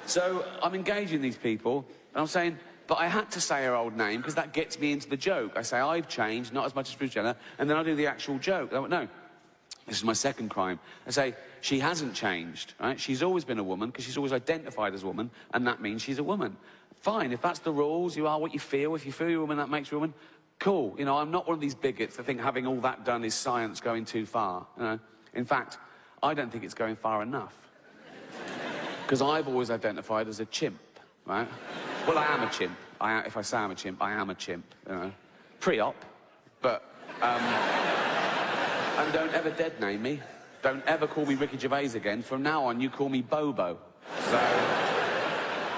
So I'm engaging these people, and I'm saying, but I had to say her old name, because that gets me into the joke. I say, I've changed, not as much as Bruce Jenner, and then I do the actual joke. They went, no, this is my second crime. I say, she hasn't changed, right? She's always been a woman, because she's always identified as a woman, and that means she's a woman. Fine, if that's the rules, you are what you feel. If you feel you're a woman, that makes you a woman. Cool. You know, I'm not one of these bigots that think having all that done is science going too far. You know? In fact, I don't think it's going far enough. Because I've always identified as a chimp, right? Well, I am a chimp. If I say I'm a chimp, I am a chimp, you know. Pre-op, but... and don't ever dead name me. Don't ever call me Ricky Gervais again. From now on, you call me Bobo. So,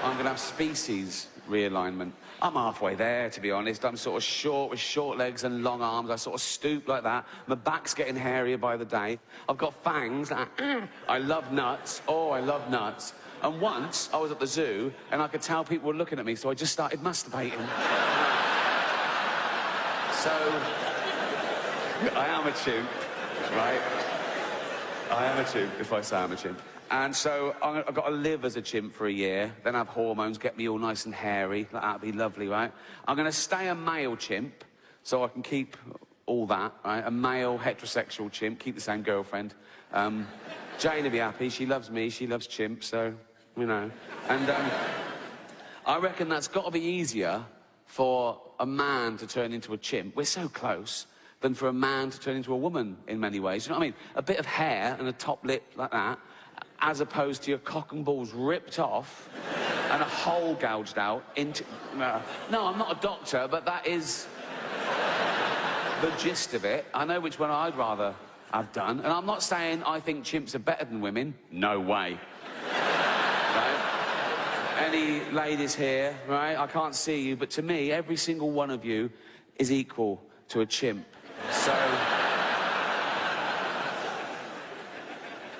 I'm going to have species realignment. I'm halfway there, to be honest. I'm sort of short, with short legs and long arms. I sort of stoop like that. My back's getting hairier by the day. I've got fangs. I love nuts. Oh, I love nuts. And once, I was at the zoo, and I could tell people were looking at me, so I just started masturbating. So, I am a chimp, right? I am a chimp, if I say I'm a chimp. And so, I've got to live as a chimp for a year, then have hormones, get me all nice and hairy. That'd be lovely, right? I'm going to stay a male chimp, so I can keep all that, right? A male, heterosexual chimp, keep the same girlfriend. Jane will be happy, she loves me, she loves chimps, so, you know. And, I reckon that's got to be easier for a man to turn into a chimp. We're so close. Than for a man to turn into a woman in many ways. You know what I mean? A bit of hair and a top lip like that, as opposed to your cock and balls ripped off and a hole gouged out into... No, I'm not a doctor, but that is the gist of it. I know which one I'd rather have done. And I'm not saying I think chimps are better than women. No way. Right? Any ladies here, right? I can't see you, but to me, every single one of you is equal to a chimp.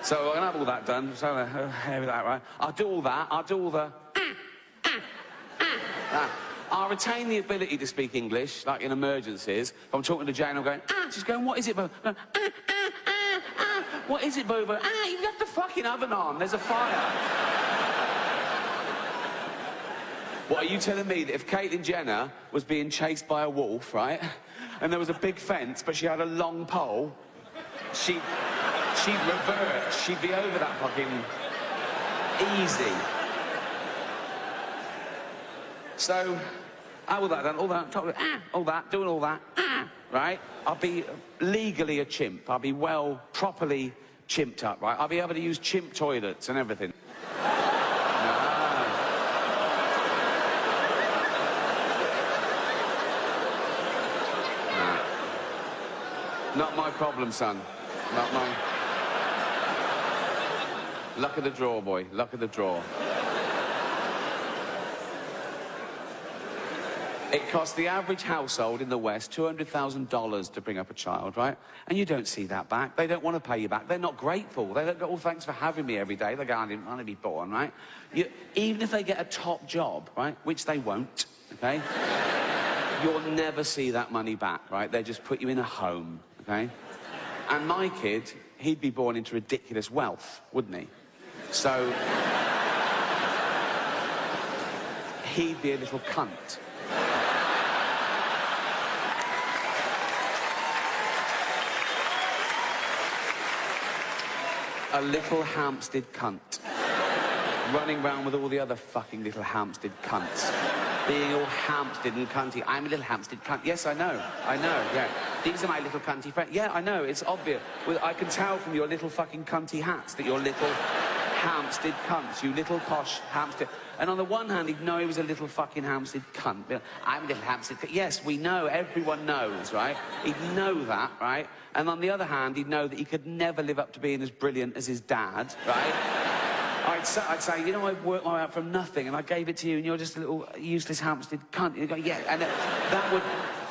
So I'm gonna have all that done. So heavy that, right? I'll do all that. I'll do all the. I'll retain the ability to speak English, like in emergencies. If I'm talking to Jane, I'm going. She's going. What is it, Bo? What is it, Bobo? You left the fucking oven on. There's a fire. What, are you telling me that if Caitlyn Jenner was being chased by a wolf, right, and there was a big fence, but she had a long pole, she'd revert, she'd be over that fucking easy. So, all that done, all that, all that, doing all that, right? I'll be legally a chimp. I'll be well, properly chimped up, right? I'll be able to use chimp toilets and everything. Not my problem, son. Not mine. Luck of the draw, boy. Luck of the draw. It costs the average household in the West $200,000 to bring up a child, right? And you don't see that back. They don't want to pay you back. They're not grateful. They don't go, oh, thanks for having me every day. They go, I didn't want to be born, right? Even if they get a top job, right, which they won't, okay? You'll never see that money back, right? They just put you in a home, okay? And my kid, he'd be born into ridiculous wealth, wouldn't he? So... he'd be a little cunt. A little Hampstead cunt. Running around with all the other fucking little Hampstead cunts. Being all Hampstead and cunty. I'm a little Hampstead cunt. Yes, I know, yeah. These are my little cunty friends. Yeah, I know, it's obvious. Well, I can tell from your little fucking cunty hats that you're little Hampstead cunts, you little posh Hampstead. And on the one hand, he'd know he was a little fucking Hampstead cunt. I'm a little Hampstead cunt. Yes, we know, everyone knows, right? He'd know that, right? And on the other hand, he'd know that he could never live up to being as brilliant as his dad, right? I'd say, you know, I worked my way up from nothing, and I gave it to you, and you're just a little useless Hampstead cunt. You go, yeah, and that would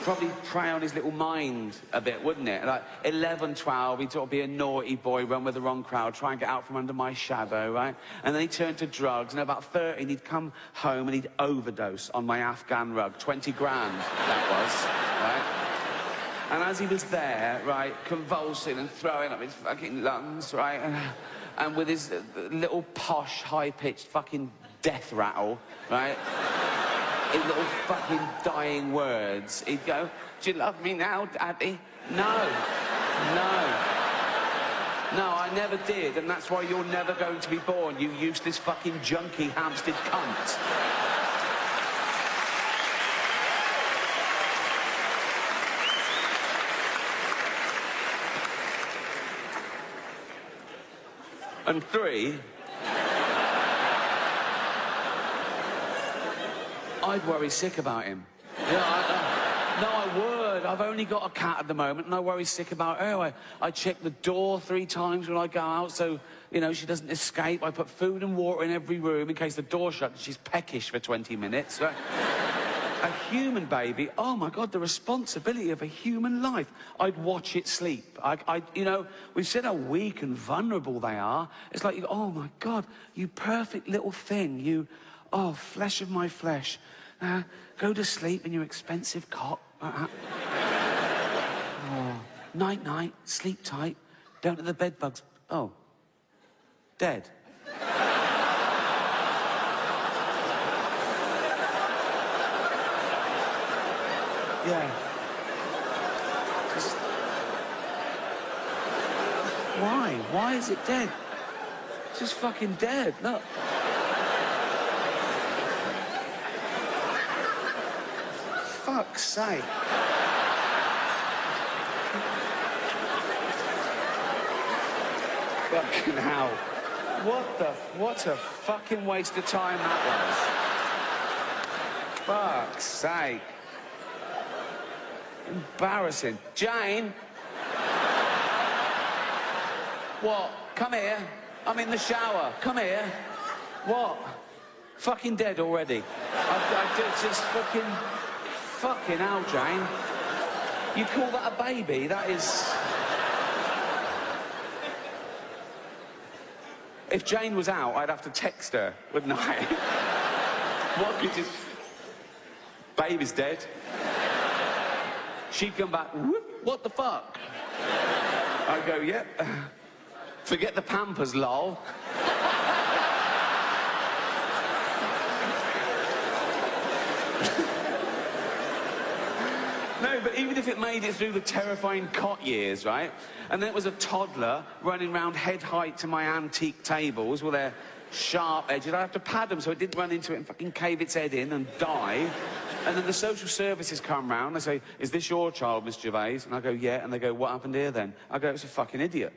probably prey on his little mind a bit, wouldn't it? Like, 11, 12, he'd sort of be a naughty boy, run with the wrong crowd, try and get out from under my shadow, right? And then he'd turn to drugs, and about 13, he'd come home and he'd overdose on my Afghan rug. 20 grand, that was, right? And as he was there, right, convulsing and throwing up his fucking lungs, right, and with his little posh, high-pitched fucking death rattle, right? In little fucking dying words. He'd go, "Do you love me now, Daddy?" No. No, I never did, and that's why you're never going to be born, you useless fucking junkie Hampstead cunt. And 3, I'd worry sick about him. No, I would. I've only got a cat at the moment, and I worry sick about her. I check the door 3 times when I go out, so, you know, she doesn't escape. I put food and water in every room in case the door's shut and she's peckish for 20 minutes. Right? A human baby, oh my God, the responsibility of a human life. I'd watch it sleep. You know, we've said how weak and vulnerable they are. It's like, oh my God, you perfect little thing. You, oh, flesh of my flesh. Go to sleep in your expensive cot. Oh, night, night, sleep tight. Don't let the bed bugs. Oh, dead. Yeah. Just... Why? Why is it dead? It's just fucking dead, look. Fuck's sake. Fucking hell. What a fucking waste of time that was. Fuck's sake. Embarrassing. Jane? What? Come here. I'm in the shower. Come here. What? Fucking dead already. I just fucking... Fucking hell, Jane. You call that a baby? That is... If Jane was out, I'd have to text her, wouldn't I? What could you... Baby's dead. She'd come back, whoop, what the fuck? I'd go, yep. Forget the Pampers, lol. No, but even if it made it through the terrifying cot years, right? And then it was a toddler running around head height to my antique tables with their sharp edges. I'd have to pad them so it didn't run into it and fucking cave its head in and die. And then the social services come round. They say, "Is this your child, Miss Gervais?" And I go, "Yeah." And they go, "What happened here then?" I go, "It's a fucking idiot."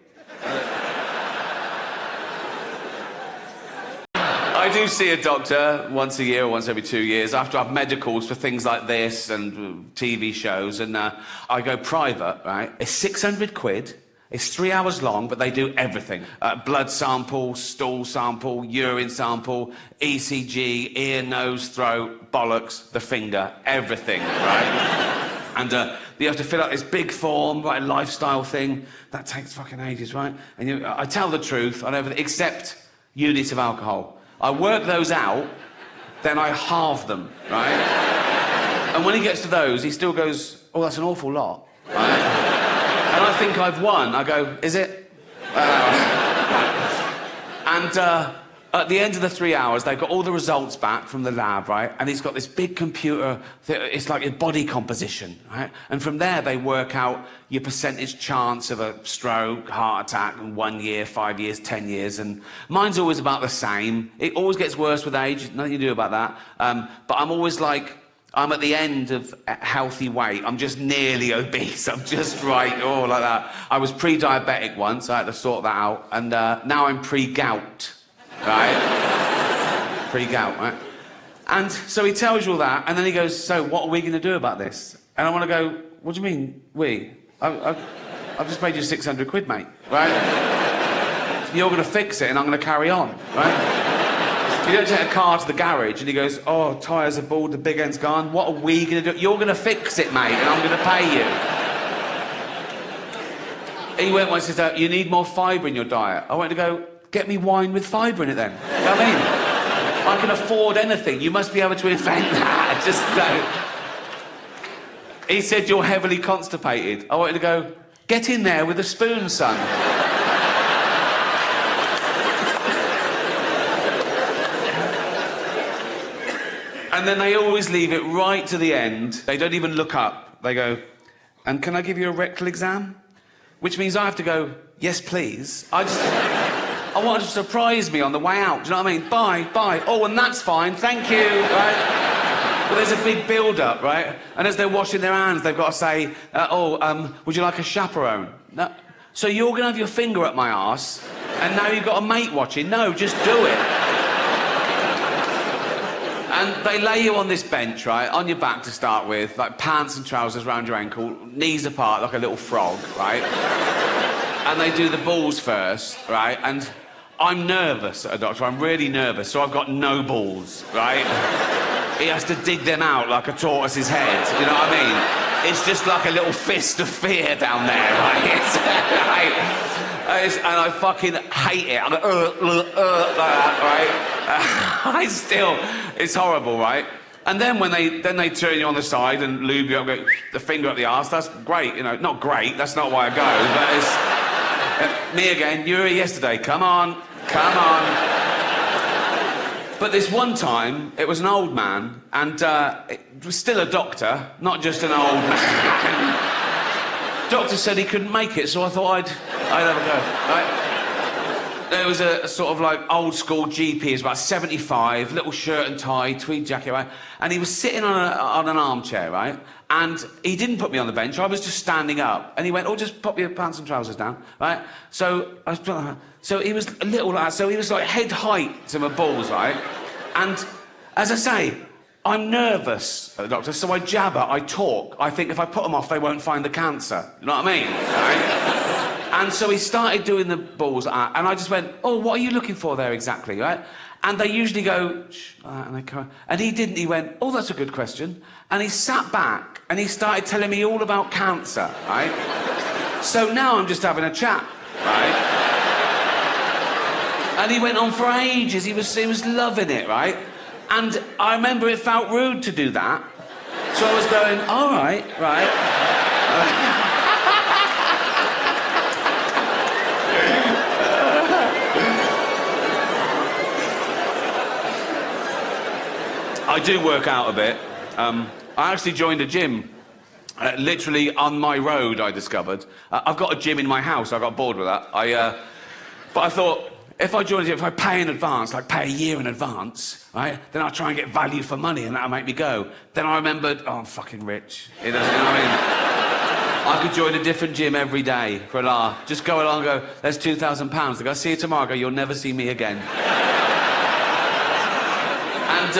I do see a doctor once a year or once every 2 years after I have medicals for things like this and TV shows, and I go private, right? It's 600 quid. It's 3 hours long, but they do everything. Blood sample, stool sample, urine sample, ECG, ear, nose, throat, bollocks, the finger, everything, right? And you have to fill out this big form, right, a lifestyle thing. That takes fucking ages, right? And I tell the truth on everything, except units of alcohol. I work those out, then I halve them, right? And when he gets to those, he still goes, "Oh, that's an awful lot," right? And I think I've won. I go, "Is it?" And at the end of the 3 hours, they've got all the results back from the lab, right? And he's got this big computer, it's like a body composition, right? And from there, they work out your percentage chance of a stroke, heart attack in 1 year, 5 years, 10 years. And mine's always about the same. It always gets worse with age, nothing you do about that. But I'm always like, I'm at the end of healthy weight. I'm just nearly obese. I'm just right, oh, like that. I was pre-diabetic once. I had to sort that out. And now I'm pre-gout, right? Pre-gout, right? And so he tells you all that, and then he goes, "So what are we going to do about this?" And I want to go, "What do you mean, we? I've just paid you 600 quid, mate, right? You're going to fix it, and I'm going to carry on, right?" You don't take a car to the garage and he goes, "Oh, tyres are bald, the big end's gone. What are we going to do?" "You're going to fix it, mate, and I'm going to pay you." He went once and said, "You need more fibre in your diet." I went to go, "Get me wine with fibre in it then." You know what I mean? I can afford anything. You must be able to invent that. Just go. He said, "You're heavily constipated." I wanted to go, "Get in there with a spoon, son." And then they always leave it right to the end. They don't even look up. They go, and can I give you a rectal exam? Which means I have to go, yes, please. I want to surprise me on the way out. Do you know what I mean? Bye. Oh, and that's fine. Thank you. Right? But there's a big build-up, right? And as they're washing their hands, they've got to say, would you like a chaperone? No. So you're going to have your finger up my arse, and now you've got a mate watching? No, just do it. And they lay you on this bench, right, on your back to start with, like pants and trousers round your ankle, knees apart like a little frog, right? And they do the balls first, right? And I'm nervous at a doctor, I'm really nervous, so I've got no balls, right? He has to dig them out like a tortoise's head, you know what I mean? It's just like a little fist of fear down there, right? And I fucking hate it. I'm like that, right? It's horrible, right? And then when they turn you on the side and lube you up, go the finger up the arse, that's great, you know. Not great, that's not why I go, but it's... me again, you were here yesterday, come on. But this one time, it was an old man, and it was still a doctor, not just an old man. Doctor said he couldn't make it, so I thought I'd have a go, right? There was a sort of like old school GP, he was about 75, little shirt and tie, tweed jacket, right? And he was sitting on an armchair, right? And he didn't put me on the bench, I was just standing up. And he went, oh, just pop your pants and trousers down, right? So he was a little like that, so he was like head height to my balls, right? And as I say, I'm nervous at the doctor, so I jabber, I talk. I think if I put them off, they won't find the cancer. You know what I mean? Right? And so he started doing the balls, and I just went, oh, what are you looking for there exactly, right? And they usually go, shh, like that, and they come. And he didn't, he went, oh, that's a good question. And he sat back, and he started telling me all about cancer, right? So now I'm just having a chat, right? And he went on for ages, he was loving it, right? And I remember it felt rude to do that. So I was going, all right. I do work out a bit. I actually joined a gym. Literally on my road, I discovered. I've got a gym in my house, I got bored with that. But I thought, if I join a gym, if I pay in advance, like pay a year in advance, right, then I'll try and get value for money and that'll make me go. Then I remembered, oh, I'm fucking rich. You know what I mean? I could join a different gym every day for a laugh. Just go along and go, there's £2,000. They go, see you tomorrow. I go, you'll never see me again. And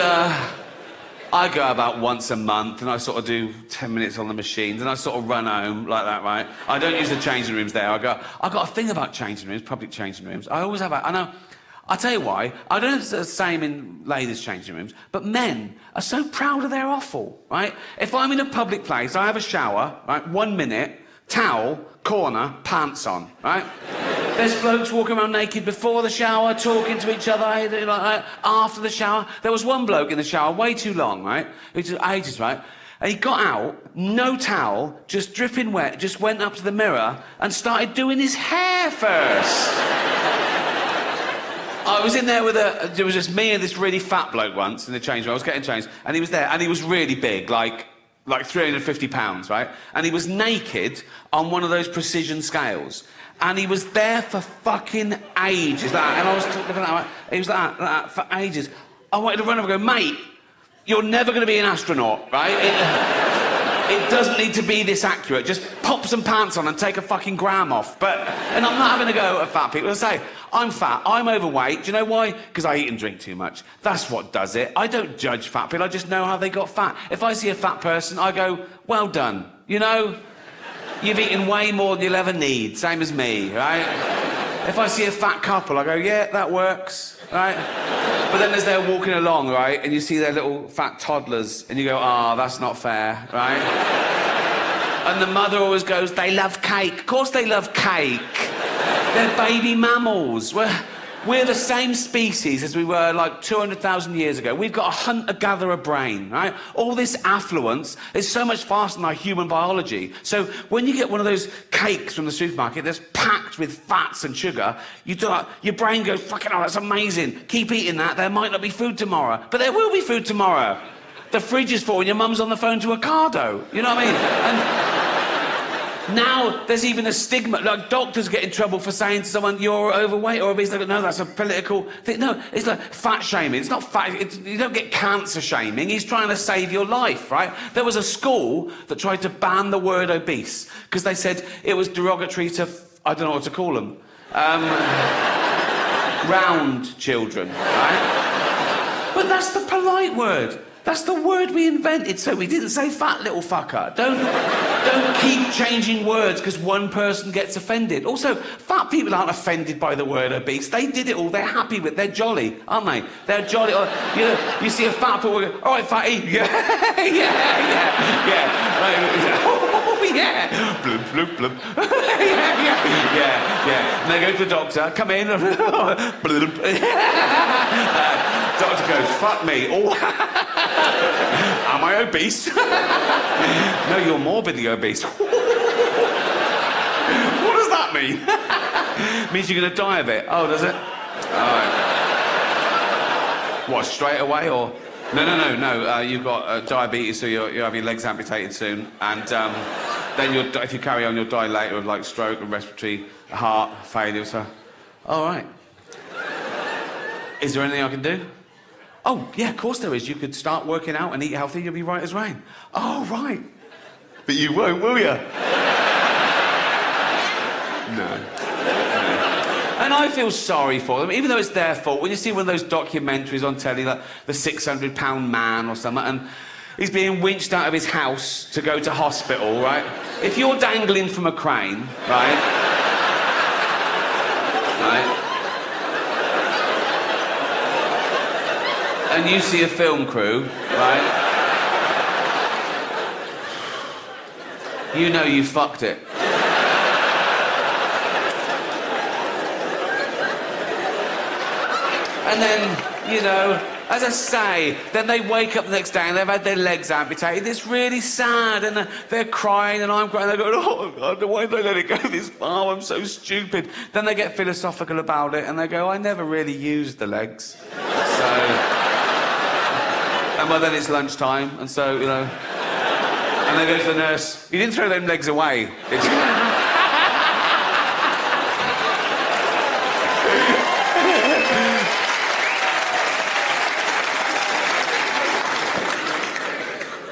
I go about once a month and I sort of do 10 minutes on the machines and I sort of run home like that, right? I don't use the changing rooms there. I've got a thing about changing rooms, public changing rooms. I always have. I know. I'll tell you why. I don't know if it's the same in ladies' changing rooms, but men are so proud of their offal, right? If I'm in a public place, I have a shower, right? 1 minute, towel, corner, pants on, right? There's blokes walking around naked before the shower, talking to each other, like, after the shower. There was one bloke in the shower, way too long, right? It took ages, right? And he got out, no towel, just dripping wet, just went up to the mirror and started doing his hair first. I was in there with there was just me and this really fat bloke once in the change room. I was getting changed, and he was there, and he was really big, like 350 pounds, right? And he was naked on one of those precision scales. And he was there for fucking ages, and I was looking at that, he was like that for ages. I wanted to run over and go, mate, you're never going to be an astronaut, right? It doesn't need to be this accurate. Just pop some pants on and take a fucking gram off. And I'm not having a go at fat people. I say, I'm fat, I'm overweight. Do you know why? Because I eat and drink too much. That's what does it. I don't judge fat people, I just know how they got fat. If I see a fat person, I go, well done, you know? You've eaten way more than you'll ever need, same as me, right? If I see a fat couple, I go, yeah, that works, right? But then as they're walking along, right, and you see their little fat toddlers, and you go, oh, that's not fair, right? And the mother always goes, they love cake. Of course they love cake. They're baby mammals. We're the same species as we were like 200,000 years ago. We've got a hunter-gatherer brain, right? All this affluence is so much faster than our human biology. So when you get one of those cakes from the supermarket that's packed with fats and sugar, your brain goes, fucking hell, that's amazing. Keep eating that, there might not be food tomorrow. But there will be food tomorrow. the fridge is full and your mum's on the phone to Ocado. You know what I mean? And now there's even a stigma. Like, doctors get in trouble for saying to someone, you're overweight or obese. They go, no, that's a political thing. No, it's like fat shaming. It's not fat. You don't get cancer shaming. He's trying to save your life, right? There was a school that tried to ban the word obese because they said it was derogatory to, I don't know what to call them, round children, right? But that's the polite word. That's the word we invented, so we didn't say fat little fucker. Don't keep changing words because one person gets offended. Also, fat people aren't offended by the word obese. They did it all. They're happy with it. They're jolly, aren't they? They're jolly. You know, you see a fat person go, all right, fatty. Yeah, yeah. Oh, yeah. Bloop, bloop, bloop. Yeah. And they go to the doctor. Come in. Bloop. Doctor goes, fuck me. Oh. Am I obese? No, you're morbidly obese. What does that mean? Means you're going to die of it. Oh, does it? All right. What, straight away or? No. You've got diabetes, so you'll have your legs amputated soon. And then if you carry on, you'll die later of like stroke and respiratory heart failure. So, all right. Is there anything I can do? Oh, yeah, of course there is. You could start working out and eat healthy, you'll be right as rain. Oh, right. But you won't, will you? No. And I feel sorry for them, even though it's their fault. When you see one of those documentaries on telly, like the 600-pound man or something, and he's being winched out of his house to go to hospital, right? If you're dangling from a crane, right? And you see a film crew, right? You know you fucked it. And then, you know, as I say, then they wake up the next day and they've had their legs amputated. It's really sad, and they're crying and I'm crying. They're going, oh, God, why did I let it go this far? I'm so stupid. Then they get philosophical about it and they go, I never really used the legs. So... And well, then it's lunchtime, and so, you know... And they go to the nurse, you didn't throw them legs away, did you?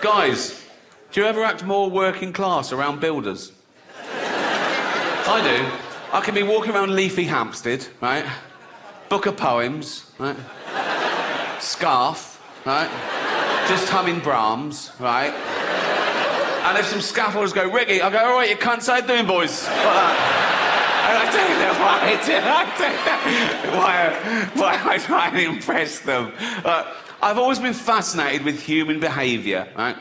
Guys, do you ever act more working class around builders? I do. I can be walking around Leafy Hampstead, right? Book of poems, right? Scarf, right? Just humming Brahms, right? And if some scaffolders go, Ricky, I go, all right, you can't say doing, boys. Like that. And I tell you why I try and impress them. I've always been fascinated with human behaviour, right?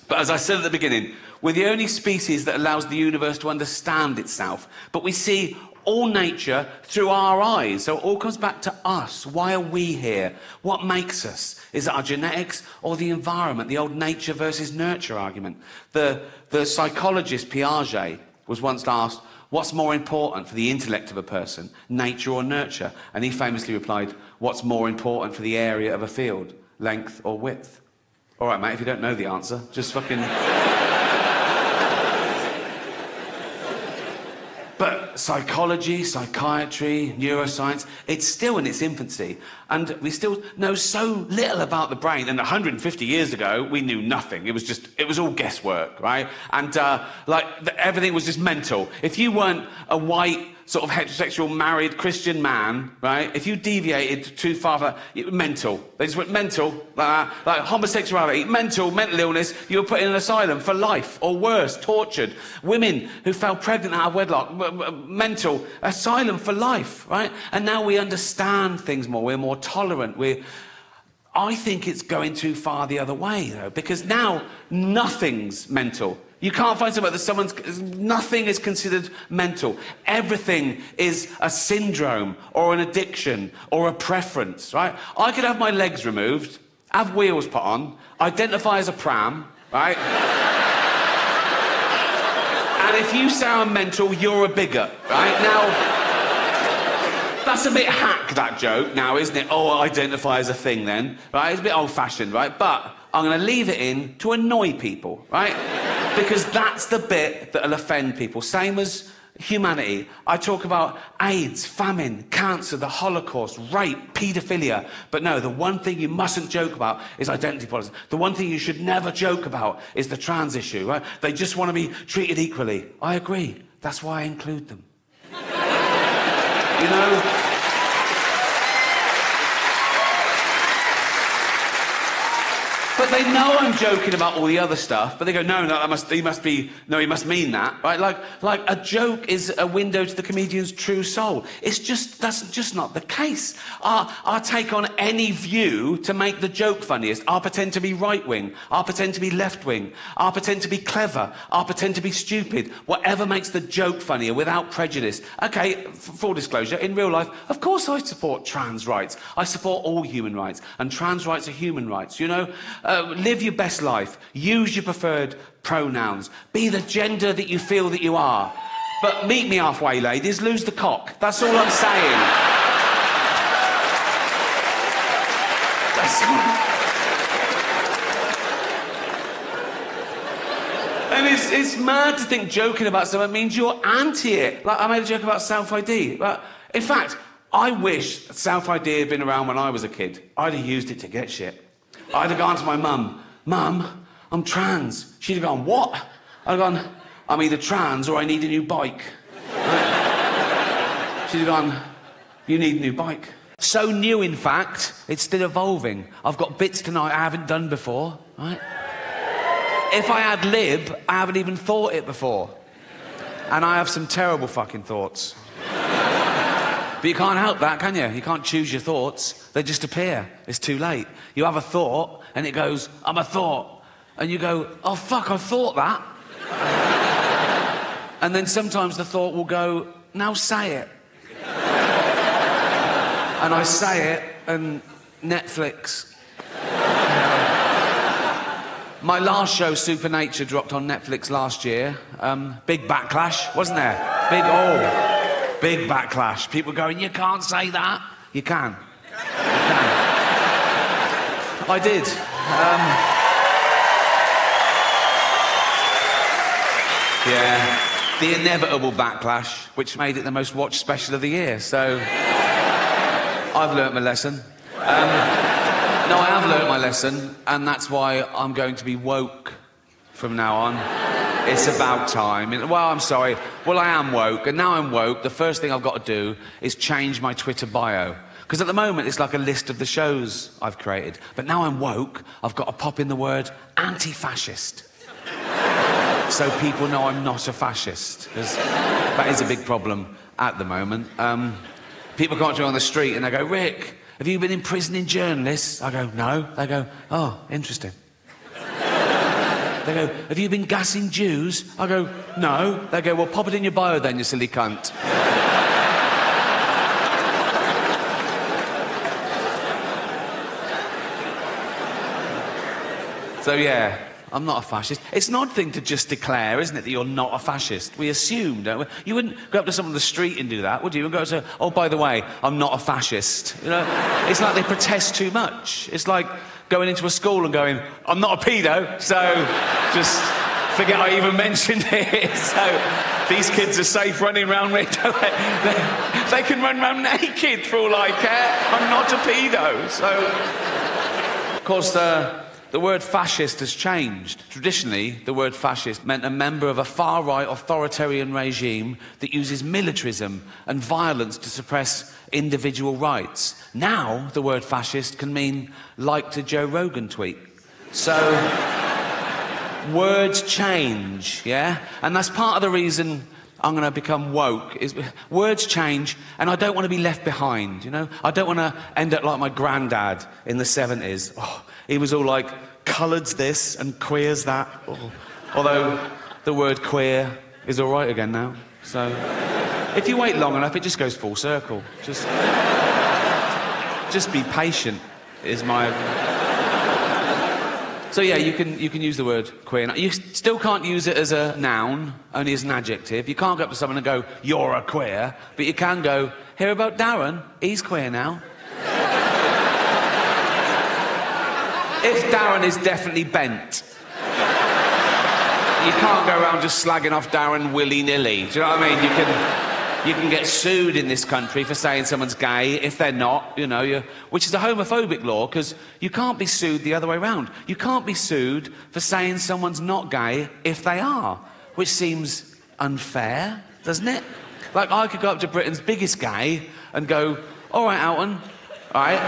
But as I said at the beginning, we're the only species that allows the universe to understand itself. But we see all nature through our eyes, so it all comes back to us. Why are we here? What makes us? Is it our genetics or the environment? The old nature versus nurture argument. The psychologist Piaget was once asked, what's more important for the intellect of a person, nature or nurture? And he famously replied, what's more important for the area of a field, length or width? All right, mate, if you don't know the answer, just fucking... But psychology, psychiatry, neuroscience, it's still in its infancy. And we still know so little about the brain. And 150 years ago, we knew nothing. It was all guesswork, right? And, everything was just mental. If you weren't a white, sort of heterosexual, married Christian man, right? If you deviated too far, mental. They just went mental, like homosexuality, mental illness, you were put in an asylum for life, or worse, tortured. Women who fell pregnant out of wedlock, mental, asylum for life, right? And now we understand things more, we're more tolerant, I think it's going too far the other way, though, because now nothing's mental. You can't find somewhere that nothing is considered mental. Everything is a syndrome or an addiction or a preference, right? I could have my legs removed, have wheels put on, identify as a pram, right? And if you say I'm mental, you're a bigot, right? Now, that's a bit hack, that joke now, isn't it? Oh, identify as a thing then, right? It's a bit old-fashioned, right? But I'm going to leave it in to annoy people, right? Because that's the bit that'll offend people. Same as humanity. I talk about AIDS, famine, cancer, the Holocaust, rape, paedophilia. But no, the one thing you mustn't joke about is identity politics. The one thing you should never joke about is the trans issue, right? They just want to be treated equally. I agree. That's why I include them. You know? But they know I'm joking about all the other stuff, but they go, no, he must mean that, right? Like a joke is a window to the comedian's true soul. That's just not the case. I'll take on any view to make the joke funniest. I'll pretend to be right-wing. I'll pretend to be left-wing. I'll pretend to be clever. I'll pretend to be stupid. Whatever makes the joke funnier without prejudice. Okay, full disclosure, in real life, of course I support trans rights. I support all human rights, and trans rights are human rights, you know? Live your best life. Use your preferred pronouns. Be the gender that you feel that you are. But meet me halfway, ladies. Lose the cock. That's all I'm saying. That's all. And it's mad to think joking about something means you're anti it. Like, I made a joke about self-ID. In fact, I wish self-ID had been around when I was a kid. I'd have used it to get shit. I'd have gone to my mum, Mum, I'm trans. She'd have gone, what? I'd have gone, I'm either trans or I need a new bike. Right? She'd have gone, you need a new bike. So new, in fact, it's still evolving. I've got bits tonight I haven't done before, right? If I had lib, I haven't even thought it before. And I have some terrible fucking thoughts. But you can't help that, can you? You can't choose your thoughts. They just appear. It's too late. You have a thought, and it goes, I'm a thought. And you go, oh, fuck, I thought that. And then sometimes the thought will go, now say it. And I say it, and Netflix. My last show, Supernature, dropped on Netflix last year. Big backlash, wasn't there? Big backlash. People going, you can't say that. You can. I did. Yeah. The inevitable backlash, which made it the most watched special of the year. So, I've learnt my lesson. No, I have learnt my lesson, and that's why I'm going to be woke from now on. It's about time. Well, I'm sorry. Well, I am woke, and now I'm woke. The first thing I've got to do is change my Twitter bio. Because at the moment, it's like a list of the shows I've created. But now I'm woke, I've got to pop in the word anti-fascist. So people know I'm not a fascist. Because that is a big problem at the moment. People come up to me on the street and they go, Rick, have you been imprisoning journalists? I go, no. They go, oh, interesting. They go, have you been gassing Jews? I go, no. They go, well, pop it in your bio then, you silly cunt. So, yeah, I'm not a fascist. It's an odd thing to just declare, isn't it, that you're not a fascist? We assume, don't we? You wouldn't go up to someone on the street and do that, would you? And go say, oh, by the way, I'm not a fascist. You know, it's like they protest too much. It's like going into a school and going, I'm not a pedo, so just forget I even mentioned it. So these kids are safe running around me. They can run around naked for all I care. I'm not a pedo. So, of course, the word fascist has changed. Traditionally, the word fascist meant a member of a far-right authoritarian regime that uses militarism and violence to suppress individual rights. Now, the word fascist can mean liked a Joe Rogan tweet. So, words change, yeah? And that's part of the reason I'm going to become woke, is words change, and I don't want to be left behind, you know? I don't want to end up like my granddad in the 70s. Oh, he was all like, coloureds this and queers that. Oh. Although the word queer is all right again now. So if you wait long enough, it just goes full circle. Just be patient is my... So yeah, you can use the word queer. You still can't use it as a noun, only as an adjective. You can't go up to someone and go, you're a queer, but you can go, hear about Darren? He's queer now. if Darren is definitely bent, you can't go around just slagging off Darren willy-nilly. Do you know what I mean? You can get sued in this country for saying someone's gay if they're not, you know, which is a homophobic law, because you can't be sued the other way around. You can't be sued for saying someone's not gay if they are, which seems unfair, doesn't it? Like, I could go up to Britain's biggest gay and go, all right, Alton, all right,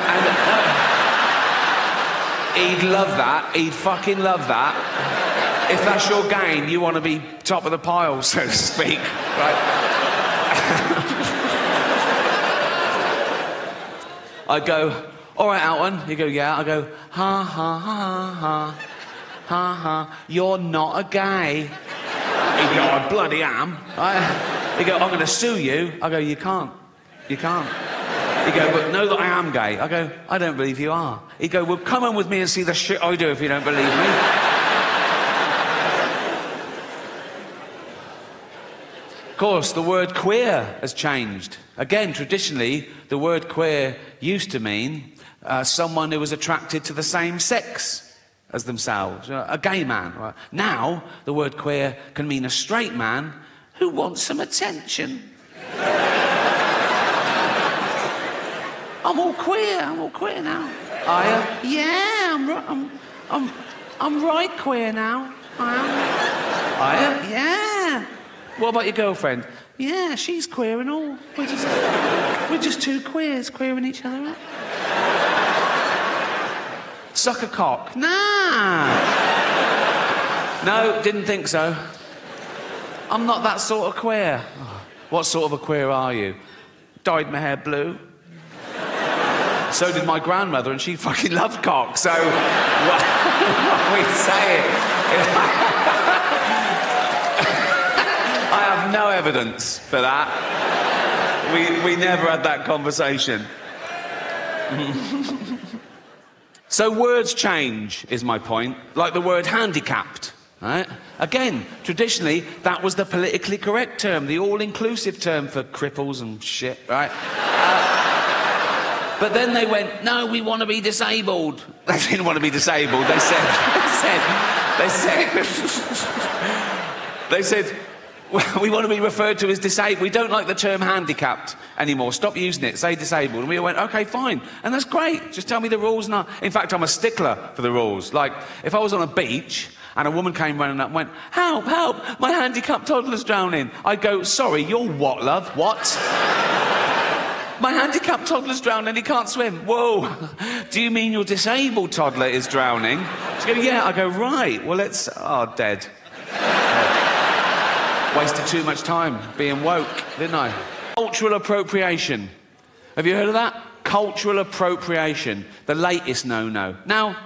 and he'd love that, he'd fucking love that. If that's your game, you want to be top of the pile, so to speak, right? I go, all right, Alton. You go, yeah. I go, ha, ha, ha, ha, ha, ha, you're not a gay. He go, I bloody am. He go, I'm going to sue you. I go, you can't. You can't. He go, but know that I am gay. I go, I don't believe you are. He go, well, come on with me and see the shit I do if you don't believe me. Of course, the word queer has changed. Again, traditionally, the word queer used to mean someone who was attracted to the same sex as themselves, a gay man. Right? Now, the word queer can mean a straight man who wants some attention. I'm all queer now. Yeah, I'm right queer now. I am. Yeah. What about your girlfriend? Yeah, she's queer and all. We're just two queers queering each other up. Suck a cock? Nah. No, didn't think so. I'm not that sort of queer. What sort of a queer are you? Dyed my hair blue. So did my grandmother, and she fucking loved cock, so... what we say it. I have no evidence for that. We never had that conversation. So words change, is my point. Like the word handicapped, right? Again, traditionally, that was the politically correct term, the all-inclusive term for cripples and shit, right? But then they went, no, we want to be disabled. They didn't want to be disabled. They said, we want to be referred to as disabled. We don't like the term handicapped anymore. Stop using it. Say disabled. And we went, OK, fine. And that's great. Just tell me the rules. And in fact, I'm a stickler for the rules. Like, if I was on a beach and a woman came running up and went, help, help, my handicapped toddler's drowning. I'd go, sorry, you're what, love? What? My handicapped toddler's drowning and he can't swim. Whoa. Do you mean your disabled toddler is drowning? She go, yeah. I go, right. Well, it's... Oh, dead. Wasted too much time being woke, didn't I? Cultural appropriation. Have you heard of that? Cultural appropriation. The latest no-no. Now,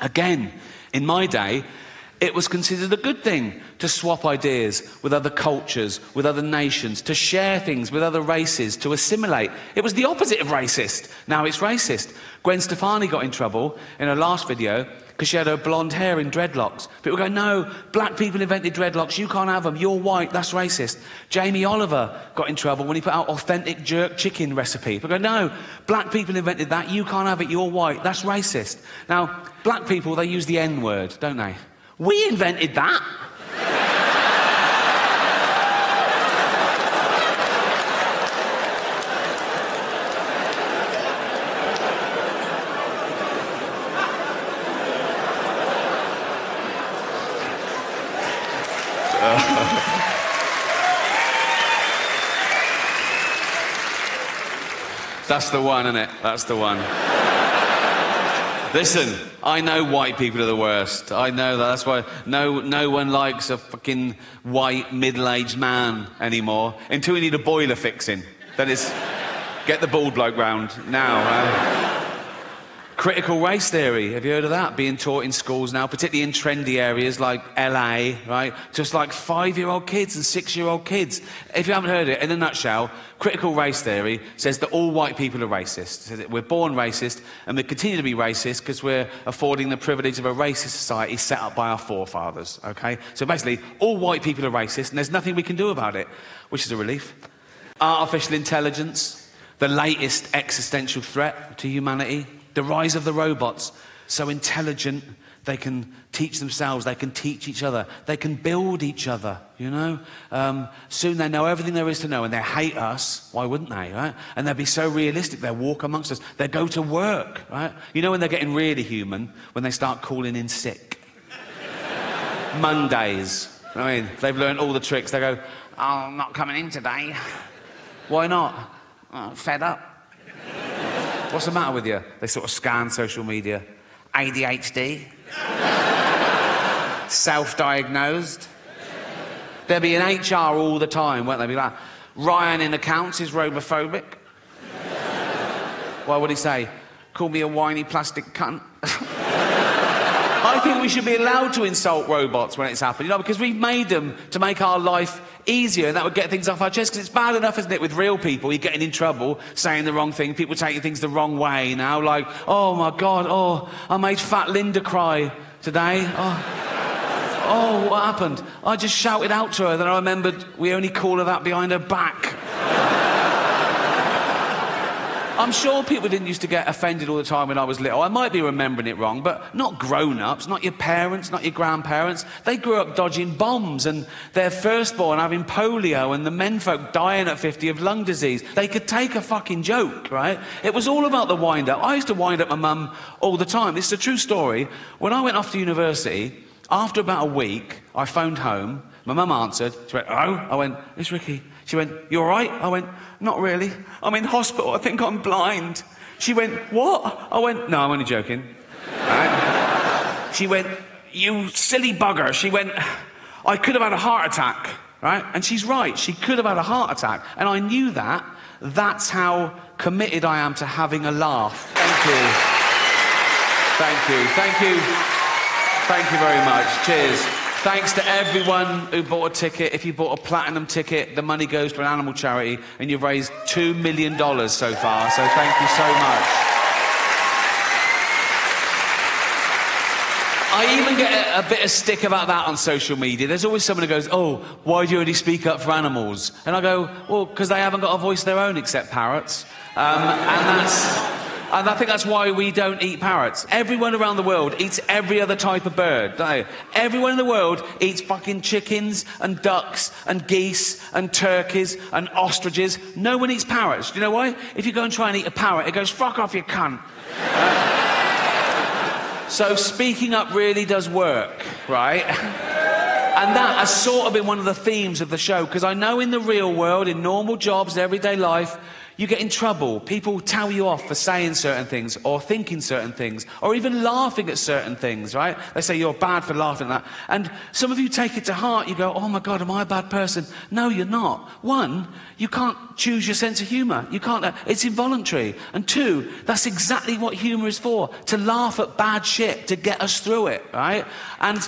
again, in my day, it was considered a good thing to swap ideas with other cultures, with other nations, to share things with other races, to assimilate. It was the opposite of racist. Now it's racist. Gwen Stefani got in trouble in her last video because she had her blonde hair in dreadlocks. People go, no, black people invented dreadlocks, you can't have them, you're white, that's racist. Jamie Oliver got in trouble when he put out authentic jerk chicken recipe. People go, no, black people invented that, you can't have it, you're white, that's racist. Now, black people, they use the N-word, don't they? We invented that. That's the one, isn't it? That's the one. Listen, I know white people are the worst. I know that. That's why no one likes a fucking white middle-aged man anymore until we need a boiler fixing. That is, get the bald bloke round now. Critical race theory, have you heard of that? Being taught in schools now, particularly in trendy areas like LA, right? Just like 5-year-old kids and 6-year-old kids. If you haven't heard it, in a nutshell, critical race theory says that all white people are racist. It says that we're born racist and we continue to be racist because we're affording the privilege of a racist society set up by our forefathers, okay? So basically, all white people are racist and there's nothing we can do about it, which is a relief. Artificial intelligence, the latest existential threat to humanity. The rise of the robots. so intelligent, they can teach themselves, they can teach each other, they can build each other, you know? Soon they know everything there is to know, and they hate us. Why wouldn't they, right? And they'll be so realistic, they'll walk amongst us, they'll go to work, right? You know when they're getting really human? When they start calling in sick. Mondays. I mean, they've learned all the tricks. They go, oh, I'm not coming in today. Why not? Oh, fed up. What's the matter with you? They sort of scan social media. ADHD. Self-diagnosed. They'll be in HR all the time, won't they? Be like, Ryan in accounts is robophobic. What would he say? Call me a whiny plastic cunt. I think we should be allowed to insult robots when it's happened, you know, because we've made them to make our life easier, and that would get things off our chest, because it's bad enough, isn't it, with real people, you're getting in trouble, saying the wrong thing, people taking things the wrong way now, like, oh my God, oh, I made fat Linda cry today, oh, what happened? I just shouted out to her, then I remembered we only call her that behind her back. I'm sure people didn't used to get offended all the time when I was little. I might be remembering it wrong, but not grown-ups, not your parents, not your grandparents. They grew up dodging bombs and their firstborn having polio and the menfolk dying at 50 of lung disease. They could take a fucking joke, right? It was all about the wind-up. I used to wind up my mum all the time. This is a true story. When I went off to university, after about a week, I phoned home. My mum answered. She went, hello? I went, it's Ricky. She went, you all right? I went, not really. I'm in hospital. I think I'm blind. She went, what? I went, no, I'm only joking. Right? She went, you silly bugger. She went, I could have had a heart attack. Right? And she's right. She could have had a heart attack. And I knew that. That's how committed I am to having a laugh. Thank you. Thank you. Thank you. Thank you very much. Cheers. Thanks to everyone who bought a ticket. If you bought a platinum ticket, the money goes to an animal charity, and you've raised $2 million so far, so thank you so much. I even get a bit of stick about that on social media. There's always someone who goes, oh, why do you only speak up for animals? And I go, well, because they haven't got a voice of their own except parrots. And I think that's why we don't eat parrots. Everyone around the world eats every other type of bird, don't they? Everyone in the world eats fucking chickens and ducks and geese and turkeys and ostriches. No one eats parrots. Do you know why? If you go and try and eat a parrot, it goes, fuck off, you cunt. So speaking up really does work, right? And that has sort of been one of the themes of the show, because I know in the real world, in normal jobs, everyday life, you get in trouble. People tell you off for saying certain things or thinking certain things or even laughing at certain things, right? They say you're bad for laughing at that. And some of you take it to heart. You go, oh my God, am I a bad person? No, you're not. One, you can't choose your sense of humour. You can't, it's involuntary. And two, that's exactly what humour is for, to laugh at bad shit, to get us through it, right? And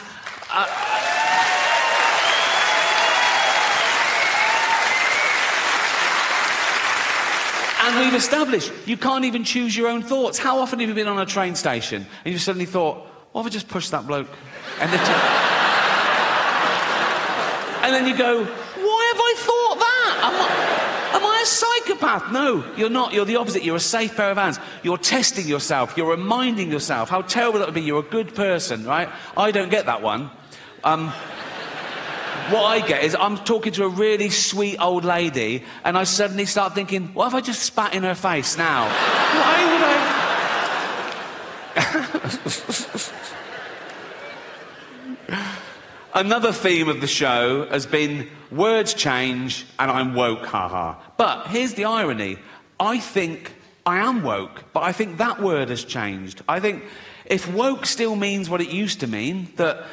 we've established you can't even choose your own thoughts. How often have you been on a train station and you suddenly thought, what if I just pushed that bloke? And then you go, why have I thought that? Am I a psychopath? No, you're not. You're the opposite. You're a safe pair of hands. You're testing yourself. You're reminding yourself how terrible that would be. You're a good person, right? I don't get that one. What I get is I'm talking to a really sweet old lady and I suddenly start thinking, what if I just spat in her face now? Why would I? Another theme of the show has been words change and I'm woke, haha. But here's the irony. I think I am woke, but I think that word has changed. I think if woke still means what it used to mean, that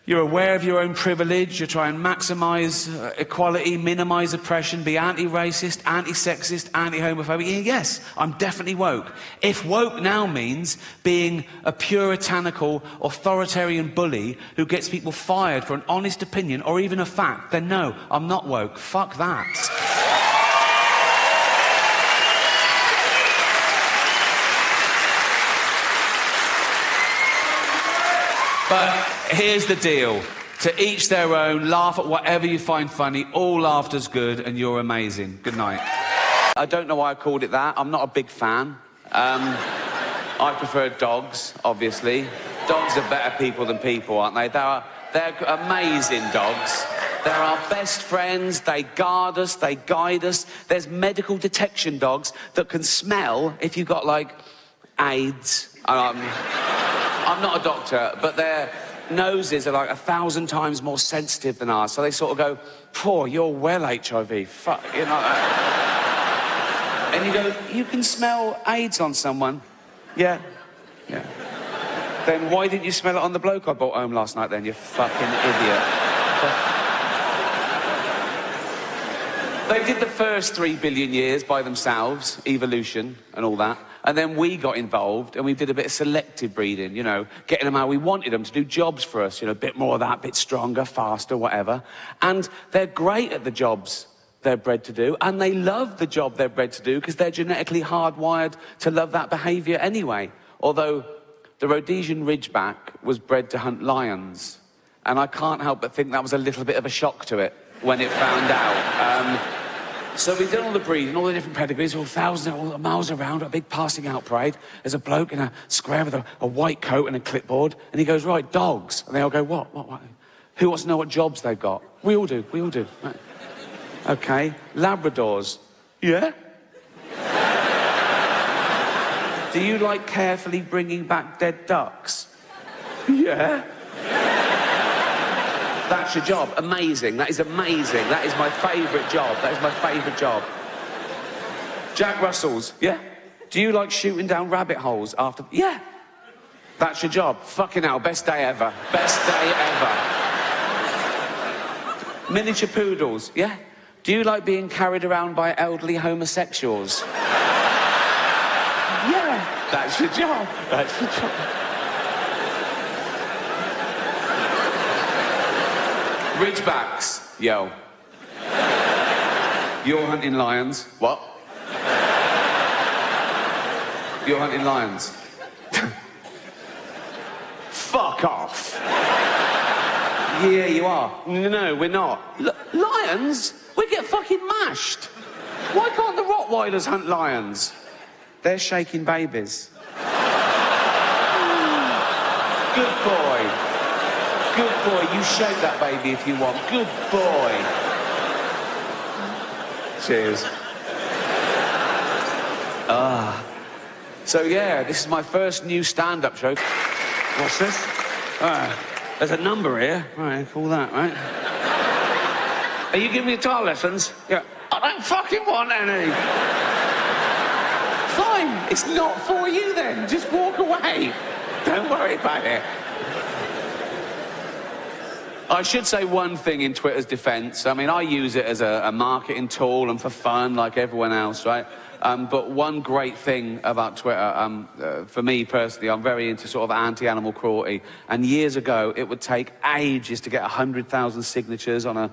you're aware of your own privilege, you try and maximise equality, minimise oppression, be anti-racist, anti-sexist, anti-homophobic. Yes, I'm definitely woke. If woke now means being a puritanical, authoritarian bully who gets people fired for an honest opinion or even a fact, then no, I'm not woke. Fuck that. But here's the deal. To each their own, laugh at whatever you find funny. All laughter's good and you're amazing. Good night. I don't know why I called it that. I'm not a big fan. I prefer dogs, obviously. Dogs are better people than people, aren't they? They're amazing dogs. They're our best friends. They guard us. They guide us. There's medical detection dogs that can smell if you've got, like, AIDS. I'm not a doctor, but their noses are like 1,000 times more sensitive than ours. So they sort of go, "Poor, you're well HIV." Fuck, you know. And you go, "You can smell AIDS on someone." Yeah. Yeah. Then why didn't you smell it on the bloke I brought home last night then, you fucking idiot? They did the first 3 billion years by themselves, evolution and all that. And then we got involved and we did a bit of selective breeding, you know, getting them how we wanted them to do jobs for us, you know, a bit more of that, a bit stronger, faster, whatever. And they're great at the jobs they're bred to do, and they love the job they're bred to do because they're genetically hardwired to love that behaviour anyway. Although the Rhodesian Ridgeback was bred to hunt lions, and I can't help but think that was a little bit of a shock to it when it found out. So we did all the breeding, all the different pedigrees, all thousands, all the miles around, a big passing out parade. There's a bloke in a square with a white coat and a clipboard, and he goes, "Right, dogs." And they all go, What? Who wants to know what jobs they've got? We all do. Right. Okay, Labradors. Yeah? Do you like carefully bringing back dead ducks? Yeah. That's your job. Amazing. That is amazing. That is my favourite job. That is my favourite job. Jack Russells. Yeah. Do you like shooting down rabbit holes after... Yeah. That's your job. Fucking hell. Best day ever. Best day ever. Miniature poodles. Yeah. Do you like being carried around by elderly homosexuals? Yeah. That's your job. That's your job. Ridgebacks. Yo. You're hunting lions. What? You're hunting lions. Fuck off. Yeah, you are. No, we're not. Lions? We get fucking mashed. Why can't the Rottweilers hunt lions? They're shaking babies. Good boy. Good boy. You shake that baby if you want. Good boy. Cheers. So yeah, this is my first new stand-up show. What's this? There's a number here. All right, call that, right? Are you giving me guitar lessons? Yeah. I don't fucking want any. Fine, it's not for you then. Just walk away. Don't worry about it. I should say one thing in Twitter's defence. I mean, I use it as a marketing tool and for fun like everyone else, right? But one great thing about Twitter, for me personally, I'm very into sort of anti-animal cruelty. And years ago, it would take ages to get 100,000 signatures on a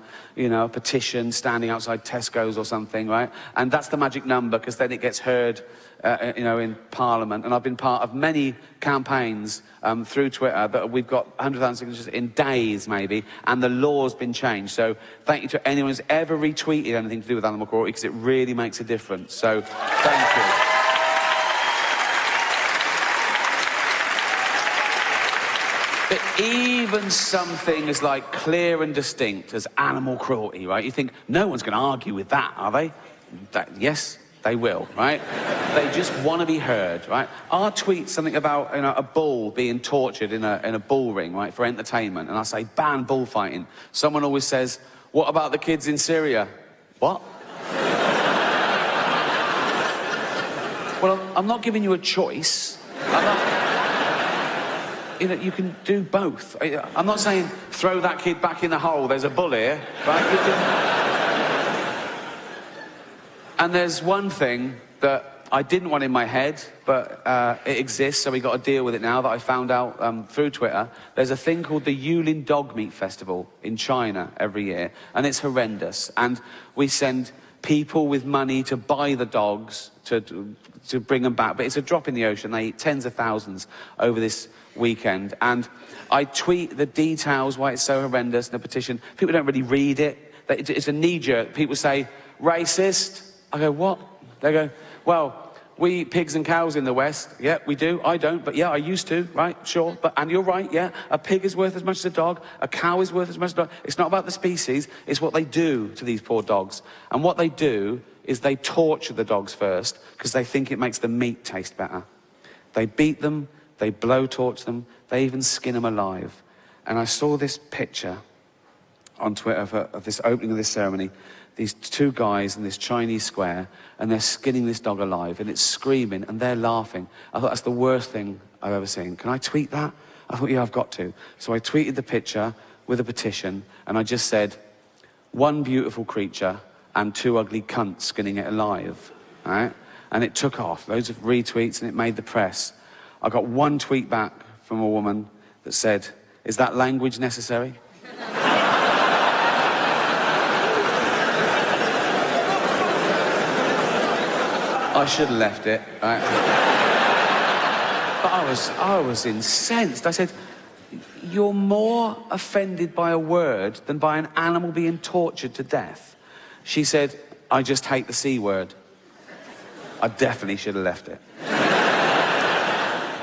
petition standing outside Tesco's or something, right? And that's the magic number because then it gets heard, in Parliament. And I've been part of many campaigns through Twitter that we've got 100,000 signatures in days, maybe, and the law's been changed. So thank you to anyone who's ever retweeted anything to do with animal cruelty because it really makes a difference. So thank you. But even something as, like, clear and distinct as animal cruelty, right? You think, no one's going to argue with that, are they? Yes, they will, right? They just want to be heard, right? I'll tweet something about, a bull being tortured in a bull ring, right, for entertainment, and I say, ban bullfighting. Someone always says, what about the kids in Syria? What? Well, I'm not giving you a choice. I'm not... you can do both. I'm not saying throw that kid back in the hole, there's a bull here, right? You can... And there's one thing that I didn't want in my head, but it exists, so we got to deal with it now, that I found out through Twitter. There's a thing called the Yulin Dog Meat Festival in China every year, and it's horrendous. And we send people with money to buy the dogs to bring them back, but it's a drop in the ocean. They eat tens of thousands over this weekend. And I tweet the details why it's so horrendous in the petition. People don't really read it. It's a knee-jerk. People say, racist. I go, what? They go, well, we eat pigs and cows in the West. Yeah, we do. I don't, but yeah, I used to, right? Sure. And you're right, yeah. A pig is worth as much as a dog. A cow is worth as much as a dog. It's not about the species. It's what they do to these poor dogs. And what they do is they torture the dogs first because they think it makes the meat taste better. They beat them. They blowtorch them. They even skin them alive. And I saw this picture on Twitter of this opening of this ceremony. These two guys in this Chinese square, and they're skinning this dog alive, and it's screaming, and they're laughing. I thought, that's the worst thing I've ever seen. Can I tweet that? I thought, yeah, I've got to. So I tweeted the picture with a petition, and I just said, one beautiful creature and two ugly cunts skinning it alive, right? And it took off, loads of retweets, and it made the press. I got one tweet back from a woman that said, is that language necessary? I should have left it, right? But I was incensed. I said, you're more offended by a word than by an animal being tortured to death. She said, I just hate the C word. I definitely should have left it.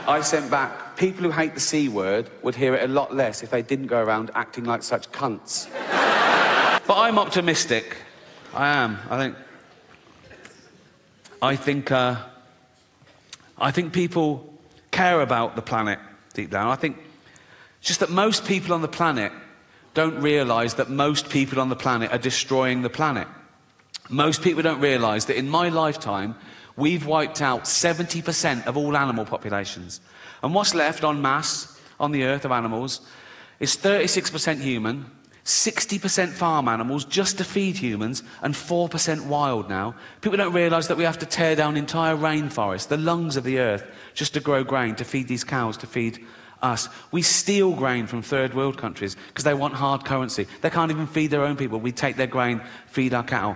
I sent back, people who hate the C word would hear it a lot less if they didn't go around acting like such cunts. But I'm optimistic. I am. I think people care about the planet deep down. I think just that most people on the planet don't realise that most people on the planet are destroying the planet. Most people don't realise that in my lifetime, we've wiped out 70% of all animal populations. And what's left en masse on the earth of animals is 36% human, 60% farm animals just to feed humans, and 4% wild now. People don't realise that we have to tear down entire rainforests, the lungs of the earth, just to grow grain, to feed these cows, to feed us. We steal grain from third world countries because they want hard currency. They can't even feed their own people. We take their grain, feed our cattle.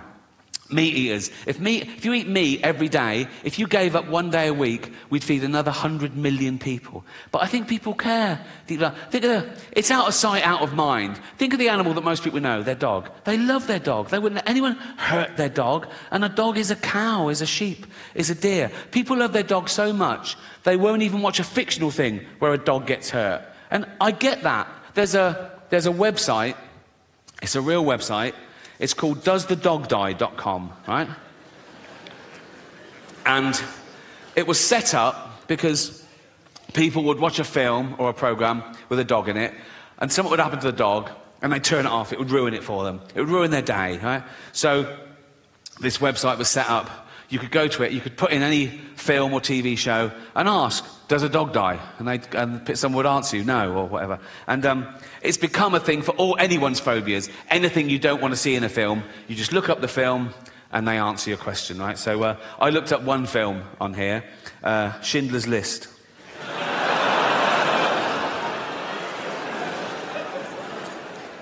Meat eaters. If you eat meat every day, if you gave up one day a week, we'd feed another 100 million people. But I think people care. It's out of sight, out of mind. Think of the animal that most people know, their dog. They love their dog. They wouldn't let anyone hurt their dog. And a dog is a cow, is a sheep, is a deer. People love their dog so much, they won't even watch a fictional thing where a dog gets hurt. And I get that. There's a website, it's a real website. It's called doesthedogdie.com, right? And it was set up because people would watch a film or a program with a dog in it, and something would happen to the dog, and they'd turn it off. It would ruin it for them. It would ruin their day, right? So this website was set up. You could go to it, you could put in any film or TV show and ask, does a dog die? And someone would answer you, no, or whatever. And it's become a thing for anyone's phobias. Anything you don't want to see in a film, you just look up the film and they answer your question, right? So I looked up one film on here, Schindler's List.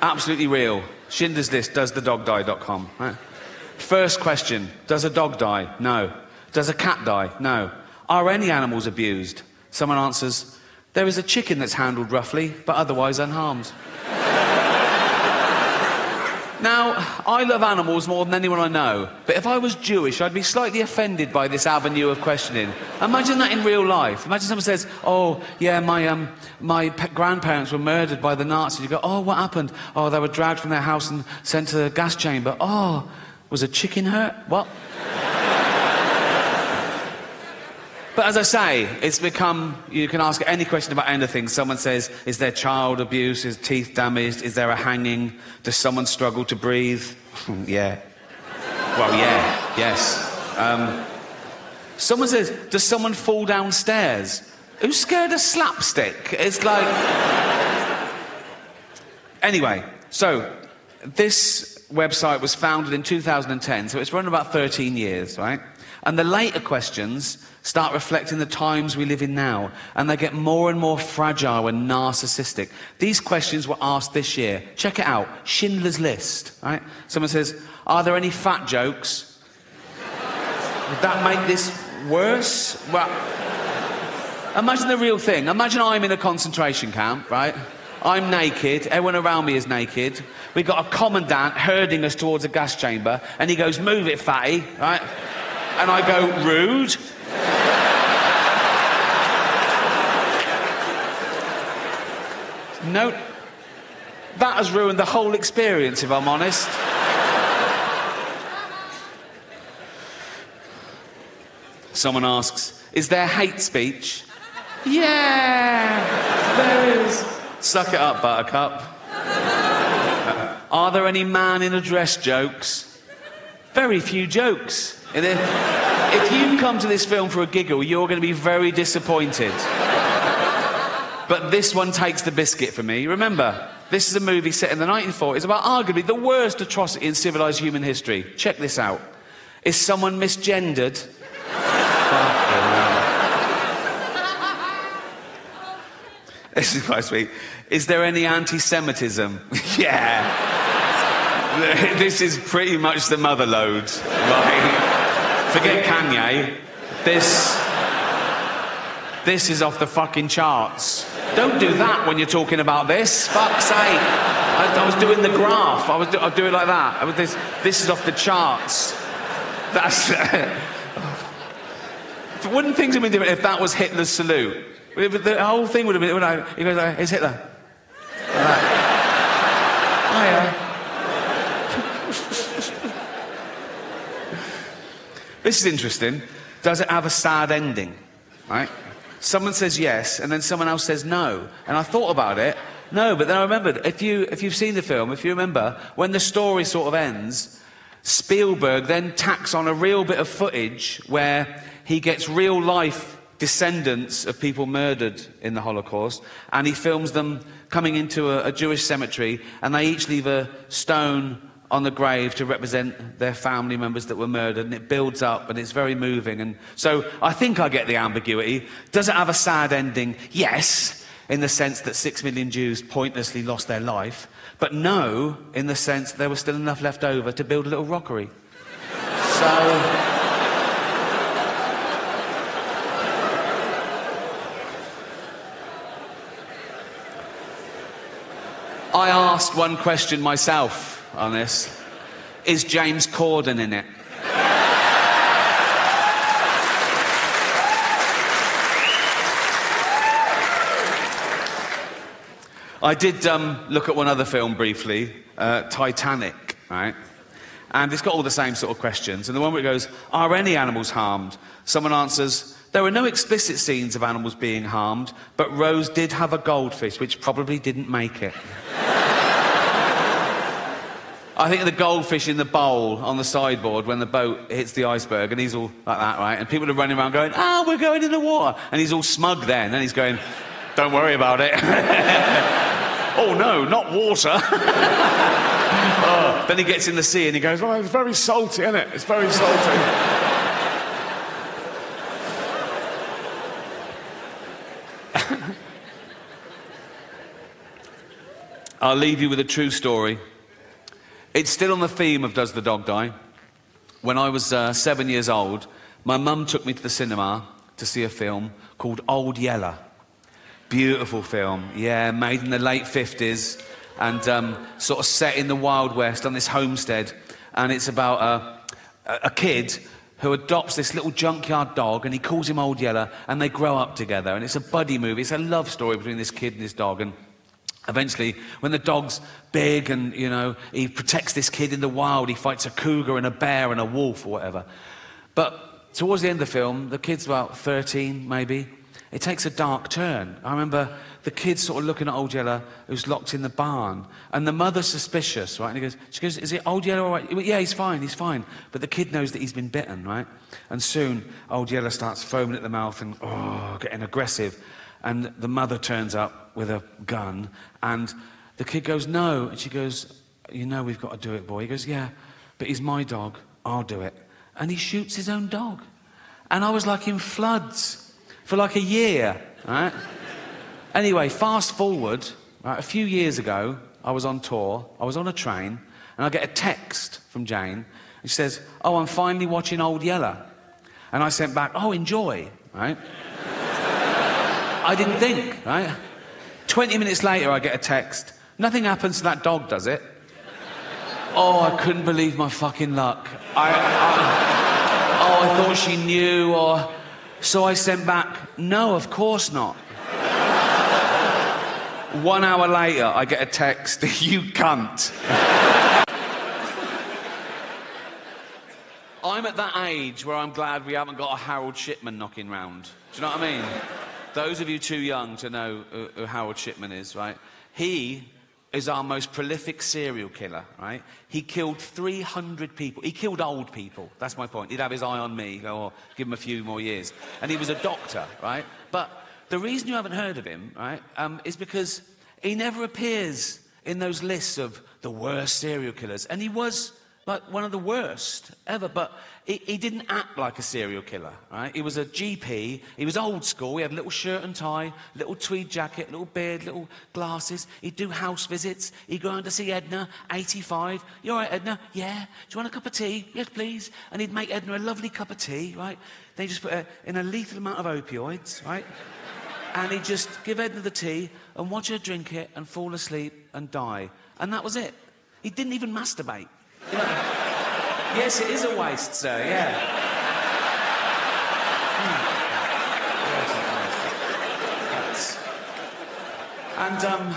Absolutely real. Schindler's List, doesthedogdie.com, right? First question, does a dog die? No. Does a cat die? No. Are any animals abused? Someone answers, there is a chicken that's handled roughly, but otherwise unharmed. Now, I love animals more than anyone I know, but if I was Jewish, I'd be slightly offended by this avenue of questioning. Imagine that in real life. Imagine someone says, oh, yeah, my grandparents were murdered by the Nazis. You go, oh, what happened? Oh, they were dragged from their house and sent to the gas chamber. Oh, was a chicken hurt? What? But as I say, it's become, you can ask any question about anything. Someone says, is there child abuse? Is teeth damaged? Is there a hanging? Does someone struggle to breathe? Yeah. Well, yeah, yes. Someone says, does someone fall downstairs? Who's scared of slapstick? It's like... Anyway, so this website was founded in 2010, so it's run about 13 years, right? And the later questions start reflecting the times we live in now, and they get more and more fragile and narcissistic. These questions were asked this year. Check it out. Schindler's List, right? Someone says, are there any fat jokes? Would that make this worse? Well, imagine the real thing. Imagine I'm in a concentration camp, right? I'm naked, everyone around me is naked. We've got a commandant herding us towards a gas chamber, and he goes, move it, fatty, right? And I go, rude. No. That has ruined the whole experience, if I'm honest. Someone asks, is there hate speech? Yeah, there is. Suck it up, Buttercup. Are there any man in a dress jokes? Very few jokes. And if you come to this film for a giggle, you're going to be very disappointed. But this one takes the biscuit for me. Remember, this is a movie set in the 1940s about arguably the worst atrocity in civilised human history. Check this out. Is someone misgendered? This is quite sweet. Is there any anti-Semitism? Yeah. This is pretty much the mother load, right? Forget Kanye. This is off the fucking charts. Don't do that when you're talking about this. Fuck's sake. I was doing the graph. I was doing like that. This is off the charts. That's... Wouldn't things have been different if that was Hitler's salute? The whole thing would have been... He goes like, it's Hitler. Like, oh, yeah. This is interesting. Does it have a sad ending? Right? Someone says yes, and then someone else says no. And I thought about it. No, but then I remembered, if you've seen the film, if you remember, when the story sort of ends, Spielberg then tacks on a real bit of footage where he gets real-life descendants of people murdered in the Holocaust, and he films them coming into a Jewish cemetery, and they each leave a stone on the grave to represent their family members that were murdered, and it builds up, and it's very moving. And so I think I get the ambiguity. Does it have a sad ending? Yes, in the sense that 6 million Jews pointlessly lost their life, but no, in the sense there was still enough left over to build a little rockery. So... I asked one question myself on this. Is James Corden in it? I did look at one other film briefly, Titanic, right? And it's got all the same sort of questions. And the one where it goes, are any animals harmed? Someone answers, there were no explicit scenes of animals being harmed, but Rose did have a goldfish, which probably didn't make it. I think the goldfish in the bowl on the sideboard when the boat hits the iceberg, and he's all like that, right? And people are running around going, we're going in the water. And he's all smug then, and he's going, don't worry about it. Oh, no, not water. Oh. Then he gets in the sea and he goes, it's very salty, isn't it? It's very salty. I'll leave you with a true story. It's still on the theme of does the dog die? When I was 7 years old, my mum took me to the cinema to see a film called Old Yeller. Beautiful film, yeah, made in the late 50s and sort of set in the Wild West on this homestead. And it's about a kid who adopts this little junkyard dog, and he calls him Old Yeller, and they grow up together. And it's a buddy movie. It's a love story between this kid and this dog. And eventually, when the dog's big and, you know, he protects this kid in the wild, he fights a cougar and a bear and a wolf or whatever. But towards the end of the film, the kid's about 13, maybe. It takes a dark turn. I remember the kid sort of looking at Old Yeller, who's locked in the barn, and the mother's suspicious, right? And she goes, is it Old Yeller all right? Yeah, he's fine, he's fine. But the kid knows that he's been bitten, right? And soon, Old Yeller starts foaming at the mouth and, getting aggressive. And the mother turns up with a gun, and the kid goes, no. And she goes, you know we've got to do it, boy. He goes, yeah, but he's my dog, I'll do it. And he shoots his own dog. And I was like in floods for like a year, right? Anyway, fast forward, right, a few years ago, I was on tour, I was on a train, and I get a text from Jane, and she says, I'm finally watching Old Yeller. And I sent back, enjoy, right? I didn't think, right? 20 minutes later, I get a text. Nothing happens to that dog, does it? I couldn't believe my fucking luck. I thought she knew, So I sent back, no, of course not. 1 hour later, I get a text, you cunt. I'm at that age where I'm glad we haven't got a Harold Shipman knocking round. Do you know what I mean? Those of you too young to know who Harold Shipman is, right? He is our most prolific serial killer, right? He killed 300 people. He killed old people. That's my point. He'd have his eye on me, go, oh, give him a few more years. And he was a doctor, right? But the reason you haven't heard of him, right, is because he never appears in those lists of the worst serial killers. And he was like one of the worst ever, but he didn't act like a serial killer, right? He was a GP, he was old school, he had a little shirt and tie, little tweed jacket, little beard, little glasses, he'd do house visits, he'd go around to see Edna, 85, you all right, Edna? Yeah. Do you want a cup of tea? Yes, please. And he'd make Edna a lovely cup of tea, right? Then he'd just put her in a lethal amount of opioids, right? And he'd just give Edna the tea and watch her drink it and fall asleep and die. And that was it. He didn't even masturbate. You know, yes, it is a waste, sir, yeah. And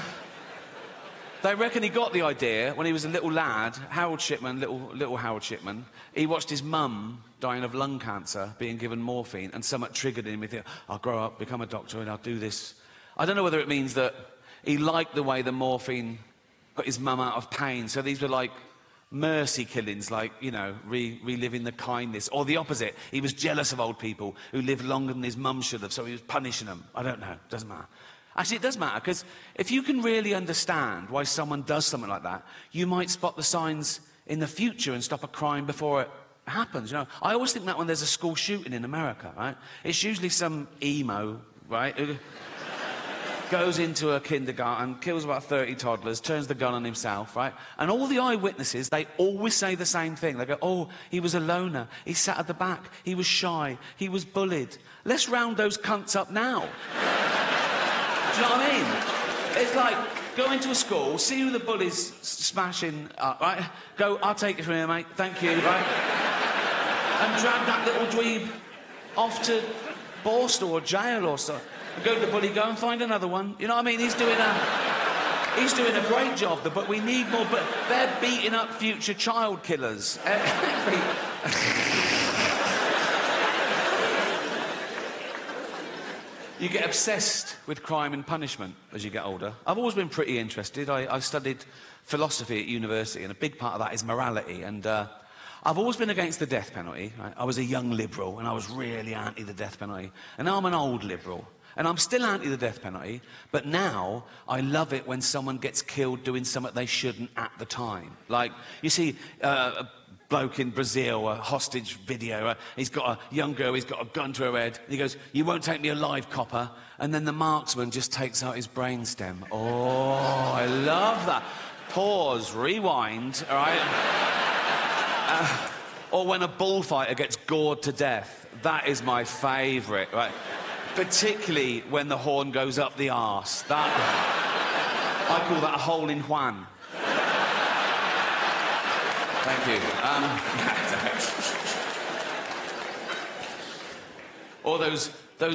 they reckon he got the idea when he was a little lad, Harold Shipman, little Harold Shipman. He watched his mum dying of lung cancer, being given morphine, and somewhat triggered him. He thought, I'll grow up, become a doctor, and I'll do this. I don't know whether it means that he liked the way the morphine put his mum out of pain. So these were like mercy killings, like, you know, reliving the kindness. Or the opposite, he was jealous of old people who lived longer than his mum should have, so he was punishing them. I don't know, doesn't matter. Actually, it does matter, because if you can really understand why someone does something like that, you might spot the signs in the future and stop a crime before it happens, you know. I always think that when there's a school shooting in America, right, it's usually some emo, right, who goes into a kindergarten, kills about 30 toddlers, turns the gun on himself, right? And all the eyewitnesses, they always say the same thing. They go, oh, he was a loner, he sat at the back, he was shy, he was bullied. Let's round those cunts up now. Do you know what I mean? It's like, go into a school, see who the bullies smashing up, right? Go, I'll take it from here, mate, thank you, right? And drag that little dweeb off to Borstal or jail or so. Go to the bully, go and find another one. You know what I mean? He's doing a great job, but we need more. But they're beating up future child killers. You get obsessed with crime and punishment as you get older. I've always been pretty interested. I studied philosophy at university, and a big part of that is morality. And I've always been against the death penalty. Right? I was a young liberal, and I was really anti the death penalty. And now I'm an old liberal. And I'm still anti the death penalty, but now I love it when someone gets killed doing something they shouldn't at the time. Like, you see a bloke in Brazil, a hostage video, he's got a young girl, he's got a gun to her head, and he goes, you won't take me alive, copper. And then the marksman just takes out his brainstem. Oh, I love that. Pause, rewind, all right? Or when a bullfighter gets gored to death. That is my favourite, right? Particularly when the horn goes up the arse. That, I call that a hole in Juan. Thank you. Or those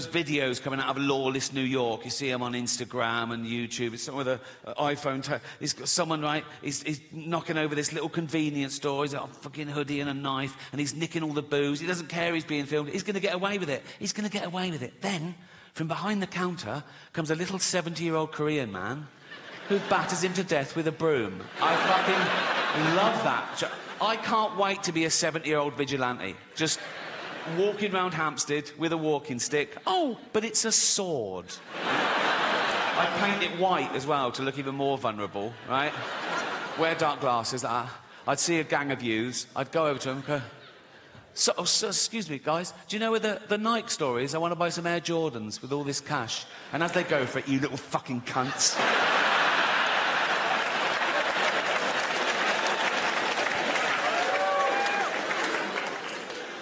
videos coming out of lawless New York. You see them on Instagram and YouTube. It's someone with an iPhone. He's got someone, right, he's knocking over this little convenience store. He's got a fucking hoodie and a knife, and he's nicking all the booze. He doesn't care he's being filmed. He's going to get away with it. He's going to get away with it. Then, from behind the counter, comes a little 70-year-old Korean man who batters him to death with a broom. I fucking love that. I can't wait to be a 70-year-old vigilante. Just walking round Hampstead with a walking stick. Oh, but it's a sword. I paint it white as well to look even more vulnerable, right? Wear dark glasses. I'd see a gang of youths. I'd go over to them and go, so, excuse me, guys, do you know where the Nike store is? I want to buy some Air Jordans with all this cash. And as they go for it, you little fucking cunts.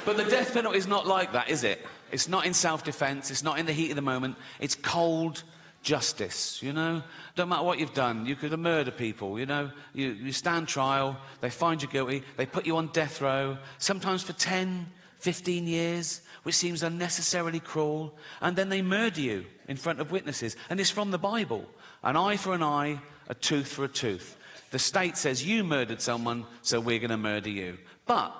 But the death penalty is not like that, is it? It's not in self-defense, it's not in the heat of the moment, it's cold justice, you know? Don't matter what you've done, you could have murdered people, you know? You stand trial, they find you guilty, they put you on death row, sometimes for 10, 15 years, which seems unnecessarily cruel, and then they murder you in front of witnesses. And it's from the Bible. An eye for an eye, a tooth for a tooth. The state says you murdered someone, so we're going to murder you. But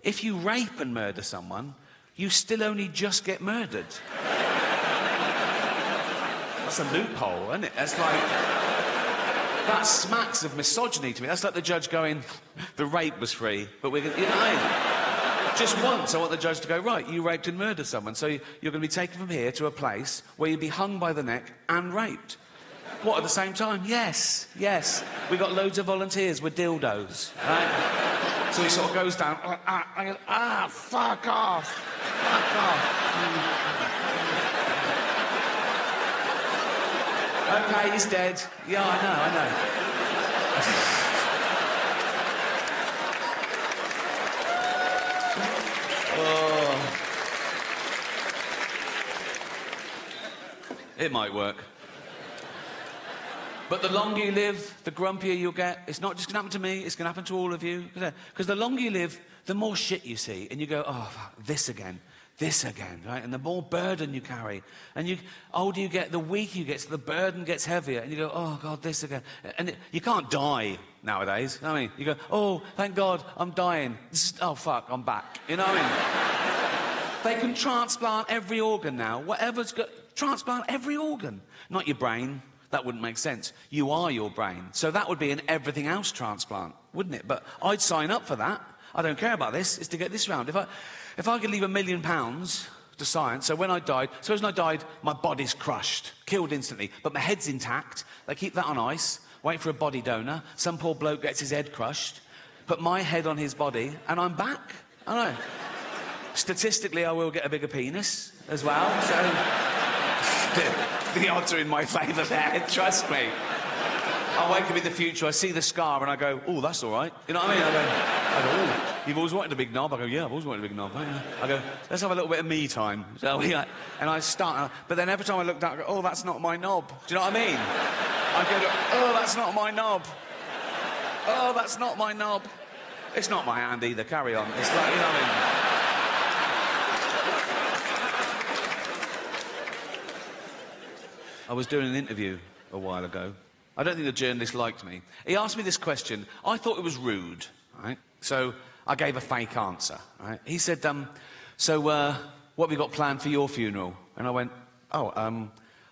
if you rape and murder someone, you still only just get murdered. That's a loophole, isn't it? That's like... That smacks of misogyny to me. That's like the judge going, the rape was free, but we're going to... You know, just once, I want the judge to go, right, you raped and murdered someone, so you're going to be taken from here to a place where you'll be hung by the neck and raped. What, at the same time? Yes, yes. We got loads of volunteers with dildos, right? So he sort of goes down, fuck off, fuck off. Okay, he's dead. Yeah, I know. Oh. It might work. But the longer you live, the grumpier you'll get. It's not just going to happen to me, it's going to happen to all of you. Because the longer you live, the more shit you see. And you go, oh, fuck, this again, right? And the more burden you carry. And the older you get, the weaker you get, so the burden gets heavier. And you go, oh, God, this again. And you can't die nowadays. You know what I mean? You go, oh, thank God, I'm dying. Oh, fuck, I'm back. You know what I mean? They can transplant every organ now. Whatever's got... Transplant every organ. Not your brain. That wouldn't make sense. You are your brain. So that would be an everything else transplant, wouldn't it? But I'd sign up for that. I don't care about this. It's to get this round. If I could leave £1 million to science, so when I died, suppose when I died, my body's crushed, killed instantly, but my head's intact. They keep that on ice, wait for a body donor. Some poor bloke gets his head crushed, put my head on his body, and I'm back. I know. Statistically, I will get a bigger penis as well, so... The odds are in my favour there, trust me. I wake up in the future, I see the scar, and I go, oh, that's all right. You know what I mean? I go, oh, you've always wanted a big knob? I go, yeah, I've always wanted a big knob. I go, let's have a little bit of me time. So and I start, but then every time I look down, I go, oh, that's not my knob. Do you know what I mean? I go, oh, that's not my knob. Oh, that's not my knob. It's not my hand either, carry on. It's like, you know what I mean? I was doing an interview a while ago. I don't think the journalist liked me. He asked me this question. I thought it was rude, right? So I gave a fake answer, right? He said, so what have you got planned for your funeral? And I went, I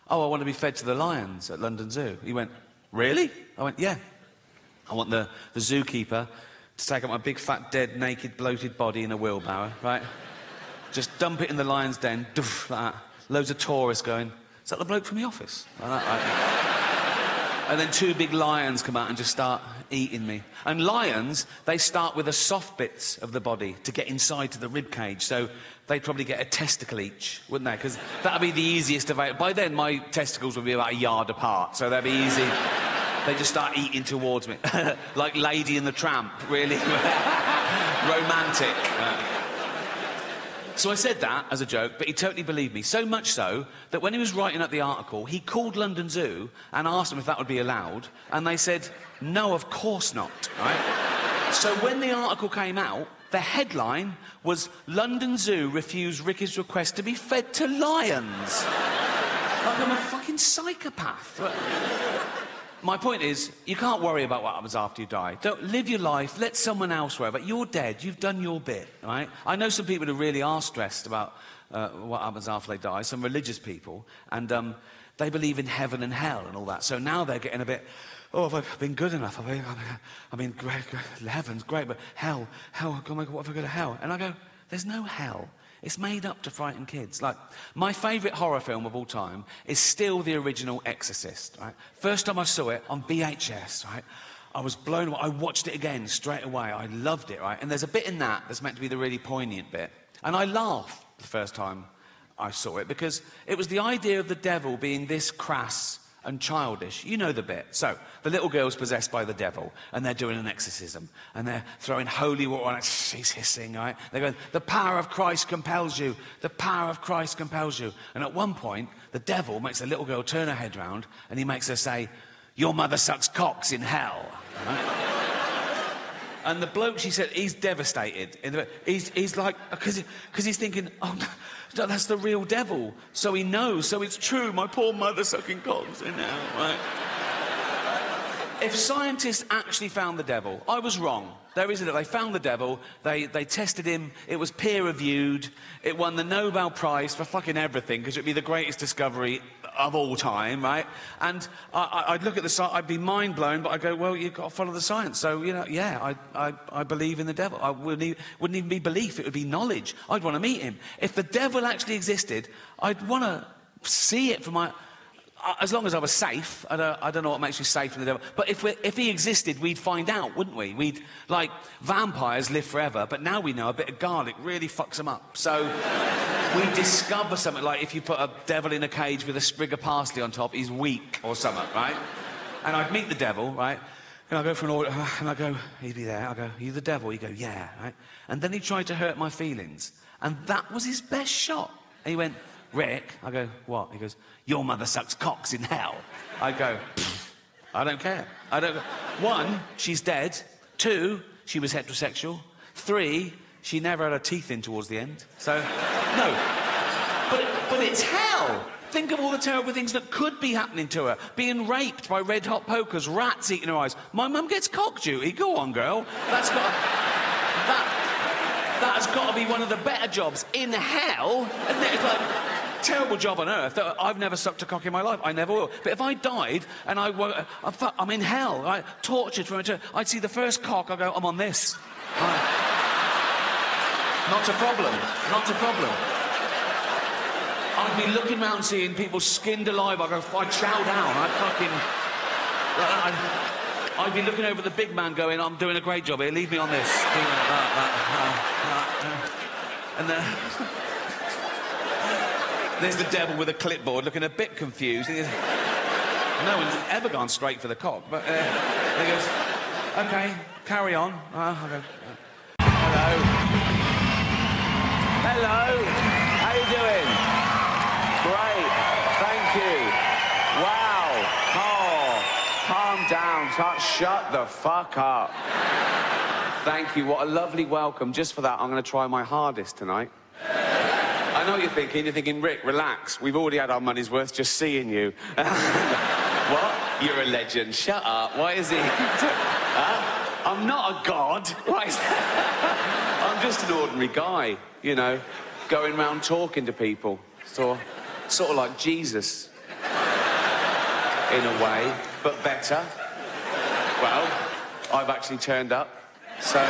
want to be fed to the lions at London Zoo. He went, really? I went, yeah. I want the zookeeper to take up my big, fat, dead, naked, bloated body in a wheelbarrow, right? Just dump it in the lion's den, doof, like that. Loads of tourists going, is that the bloke from The Office? Like that, right? And then 2 big lions come out and just start eating me. And lions, they start with the soft bits of the body to get inside to the rib cage. So they'd probably get a testicle each, wouldn't they? Because that'd be the easiest of it. By then, my testicles would be about a yard apart, so that'd be easy. They just start eating towards me. Like Lady and the Tramp, really romantic. So I said that as a joke, but he totally believed me. So much so that when he was writing up the article, he called London Zoo and asked them if that would be allowed, and they said, no, of course not, right? So when the article came out, the headline was, London Zoo refused Ricky's request to be fed to lions. Like I'm a fucking psychopath. My point is, you can't worry about what happens after you die. Don't live your life, let someone else worry about it. You're dead, you've done your bit, right? I know some people who really are stressed about what happens after they die, some religious people, and they believe in heaven and hell and all that. So now they're getting a bit, oh, have I been good enough? I mean, great, heaven's great, but hell, oh my God, what if I go to hell? And I go, there's no hell. It's made up to frighten kids. Like, my favourite horror film of all time is still the original Exorcist, right? First time I saw it on VHS, right? I was blown away. I watched it again straight away. I loved it, right? And there's a bit in that that's meant to be the really poignant bit. And I laughed the first time I saw it because it was the idea of the devil being this crass and childish. You know the bit. So, the little girl's possessed by the devil, and they're doing an exorcism, and they're throwing holy water on it. She's hissing, right? They're going, the power of Christ compels you. The power of Christ compels you. And at one point, the devil makes the little girl turn her head round, and he makes her say, your mother sucks cocks in hell. Right? And the bloke, she said, he's devastated. He's like, because he's thinking, oh, no, that's the real devil. So he knows, so it's true, my poor mother sucking cocks in hell, right? if scientists actually found the devil, I was wrong. There isn't it. They found the devil, they tested him, it was peer-reviewed, it won the Nobel Prize for fucking everything, because it'd be the greatest discovery of all time, right? And I'd look at the science, I'd be mind-blown, but I'd go, well, you've got to follow the science. So, you know, yeah, I believe in the devil. I wouldn't even be belief, it would be knowledge. I'd want to meet him. If the devil actually existed, I'd want to see it for my... As long as I was safe, I don't know what makes you safe from the devil. But if he existed, we'd find out, wouldn't we? We'd, like, vampires live forever, but now we know a bit of garlic really fucks them up. So we discover something, like if you put a devil in a cage with a sprig of parsley on top, he's weak or something, right? And I'd meet the devil, right? And I go for an order, and I go, he'd be there. I go, are you the devil? He'd go, yeah, right? And then he tried to hurt my feelings. And that was his best shot. And he went, Rick, I go, what? He goes, your mother sucks cocks in hell. I go, I don't care. I don't. 1, she's dead. 2, she was heterosexual. 3, she never had her teeth in towards the end. So, no. But it's hell. Think of all the terrible things that could be happening to her. Being raped by red-hot pokers, rats eating her eyes. My mum gets cock duty. Go on, girl. That has got to be one of the better jobs in hell. Isn't it? It's like... terrible job on earth. I've never sucked a cock in my life. I never will. But if I died and I'm in hell, right, tortured for eternity, I'd see the first cock, I go, I'm on this. Not a problem. Not a problem. I'd be looking round seeing people skinned alive. I'd chow down. I'd be looking over the big man going, I'm doing a great job here. Leave me on this. And there's the devil with a clipboard looking a bit confused. No one's ever gone straight for the cock. But he goes, OK, carry on. I go, hello. Hello. How you doing? Great. Thank you. Wow. Oh, calm down. Shut the fuck up. Thank you. What a lovely welcome. Just for that, I'm going to try my hardest tonight. I know what you're thinking. You're thinking, Rick, relax. We've already had our money's worth just seeing you. What? You're a legend. Shut up. Why is he... I'm not a god. Why is that? I'm just an ordinary guy, you know, going around talking to people. Sort of like Jesus. In a way, but better. Well, I've actually turned up, so...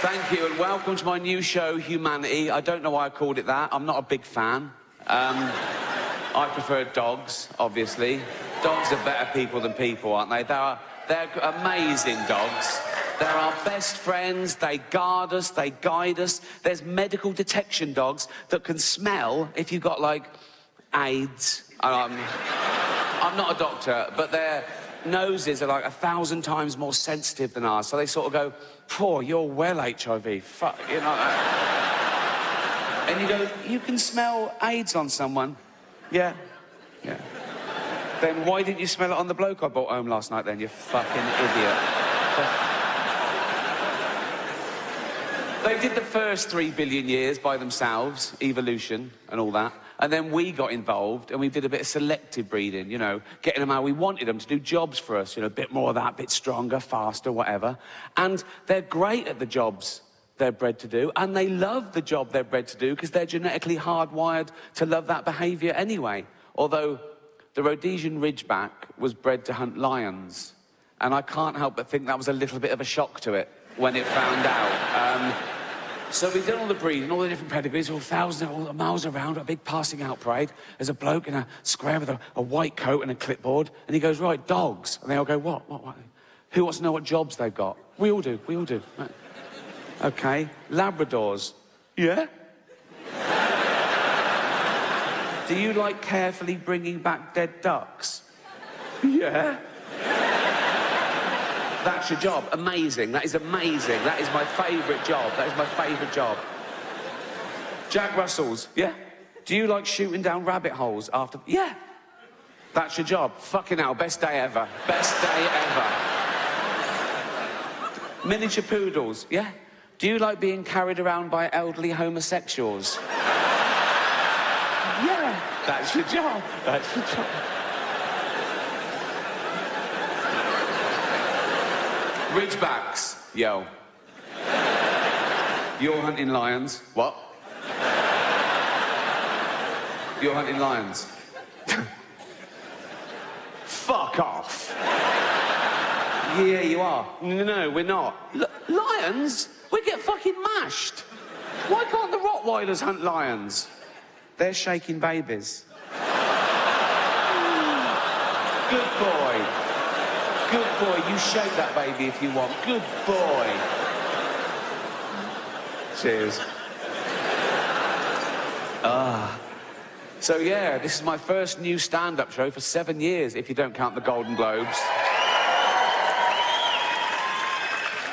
Thank you, and welcome to my new show, Humanity. I don't know why I called it that. I'm not a big fan. I prefer dogs, obviously. Dogs are better people than people, aren't they? They're amazing dogs. They're our best friends. They guard us. They guide us. There's medical detection dogs that can smell if you've got, like, AIDS. I'm not a doctor, but their noses are like 1,000 times more sensitive than ours, so they sort of go, poor, you're well HIV, fuck, you know. And you go, you can smell AIDS on someone. Yeah, yeah. Then why didn't you smell it on the bloke I brought home last night then, you fucking idiot? They did the first 3 billion years by themselves, evolution and all that. And then we got involved and we did a bit of selective breeding, you know, getting them how we wanted them to do jobs for us, you know, a bit more of that, a bit stronger, faster, whatever. And they're great at the jobs they're bred to do, and they love the job they're bred to do because they're genetically hardwired to love that behaviour anyway. Although the Rhodesian Ridgeback was bred to hunt lions, and I can't help but think that was a little bit of a shock to it when it found out. So we did all the breeding, all the different pedigrees, all miles around, a big passing out parade. There's a bloke in a square with a white coat and a clipboard, and he goes, right, dogs. And they all go, what? Who wants to know what jobs they've got? We all do. Right. OK, Labradors. Yeah? Do you like carefully bringing back dead ducks? Yeah. That's your job. Amazing. That is amazing. That is my favourite job. That is my favourite job. Jack Russells. Yeah. Do you like shooting down rabbit holes after... Yeah. That's your job. Fucking hell. Best day ever. Best day ever. Miniature poodles. Yeah. Do you like being carried around by elderly homosexuals? Yeah. That's your job. That's your job. Ridgebacks, yo. You're hunting lions. What? You're hunting lions. Fuck off. Yeah, you are. No, we're not. Lions? We get fucking mashed. Why can't the Rottweilers hunt lions? They're shaking babies. Good boy. Good boy. You shake that baby if you want. Good boy. Cheers. So yeah, this is my first new stand-up show for 7 years, if you don't count the Golden Globes.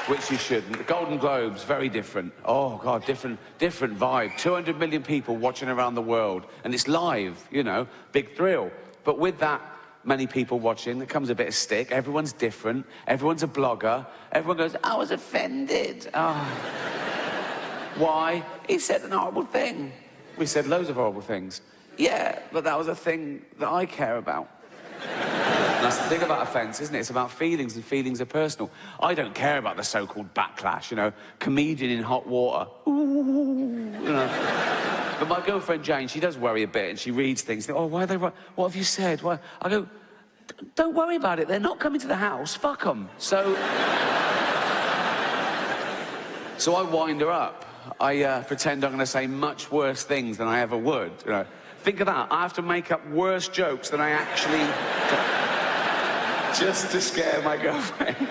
Which you shouldn't. The Golden Globes, very different. Oh, God, different vibe. 200 million people watching around the world. And it's live, you know, big thrill. But with that many people watching, there comes a bit of stick. Everyone's different. Everyone's a blogger. Everyone goes, I was offended. Oh. Why? He said an horrible thing. We said loads of horrible things. Yeah, but that was a thing that I care about. And that's the thing about offence, isn't it? It's about feelings, and feelings are personal. I don't care about the so-called backlash, you know, comedian in hot water. Ooh, you know. But my girlfriend Jane, she does worry a bit, and she reads things. Oh, why are they? What have you said? Why? I go, don't worry about it. They're not coming to the house. Fuck them. So I wind her up. I pretend I'm going to say much worse things than I ever would. You know. Think of that. I have to make up worse jokes than I actually... just to scare my girlfriend.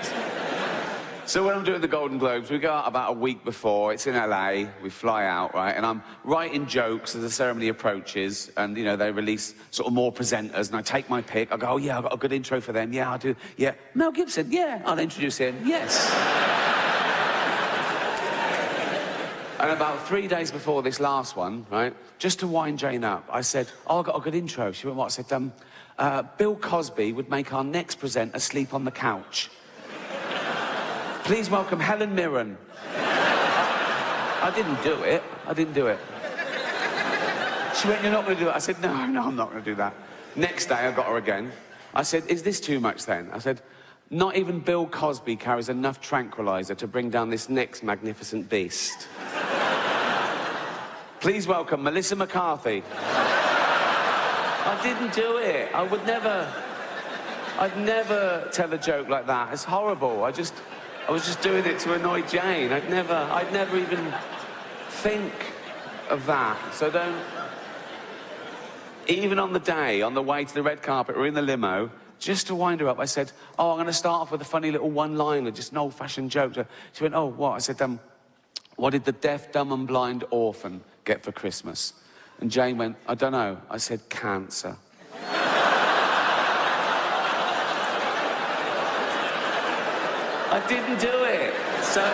So when I'm doing the Golden Globes, we go out about a week before. It's in LA. We fly out, right? And I'm writing jokes as the ceremony approaches. And, you know, they release sort of more presenters. And I take my pick. I go, oh, yeah, I've got a good intro for them. Yeah, I do. Yeah. Mel Gibson. Yeah, I'll introduce him. Yes. And about 3 days before this last one, right, just to wind Jane up, I said, oh, I've got a good intro. She went, what? I said, Bill Cosby would make our next presenter sleep on the couch. Please welcome Helen Mirren. I didn't do it. I didn't do it. She went, you're not going to do it? I said, no, I'm not going to do that. Next day, I got her again. I said, is this too much then? I said, not even Bill Cosby carries enough tranquilizer to bring down this next magnificent beast. Please welcome Melissa McCarthy. I didn't do it. I'd never tell a joke like that. It's horrible. I was just doing it to annoy Jane. I'd never even think of that. So don't... Even on the day, on the way to the red carpet, we're in the limo, just to wind her up, I said, oh, I'm going to start off with a funny little one-liner, just an old-fashioned joke. She went, oh, what? I said, what did the deaf, dumb and blind orphan get for Christmas? And Jane went, I don't know. I said, cancer. I didn't do it. So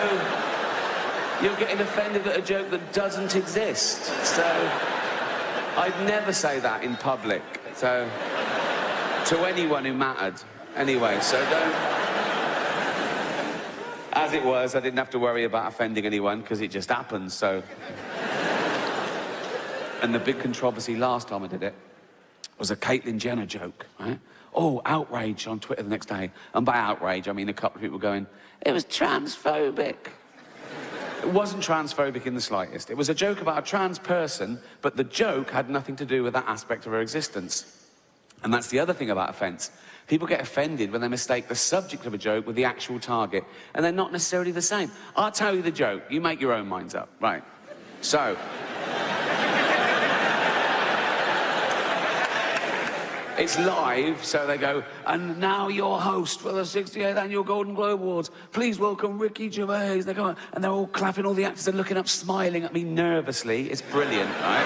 you're getting offended at a joke that doesn't exist. So I'd never say that in public. So to anyone who mattered. Anyway, so don't... As it was, I didn't have to worry about offending anyone, because it just happens, so... And the big controversy last time I did it was a Caitlyn Jenner joke, right? Oh, outrage on Twitter the next day. And by outrage, I mean a couple of people going, it was transphobic. It wasn't transphobic in the slightest. It was a joke about a trans person, but the joke had nothing to do with that aspect of her existence. And that's the other thing about offence. People get offended when they mistake the subject of a joke with the actual target, and they're not necessarily the same. I'll tell you the joke. You make your own minds up. Right. So... It's live, so they go, and now your host for the 68th Annual Golden Globe Awards, please welcome Ricky Gervais. They go, and they're all clapping, all the actors are looking up, smiling at me nervously. It's brilliant, right?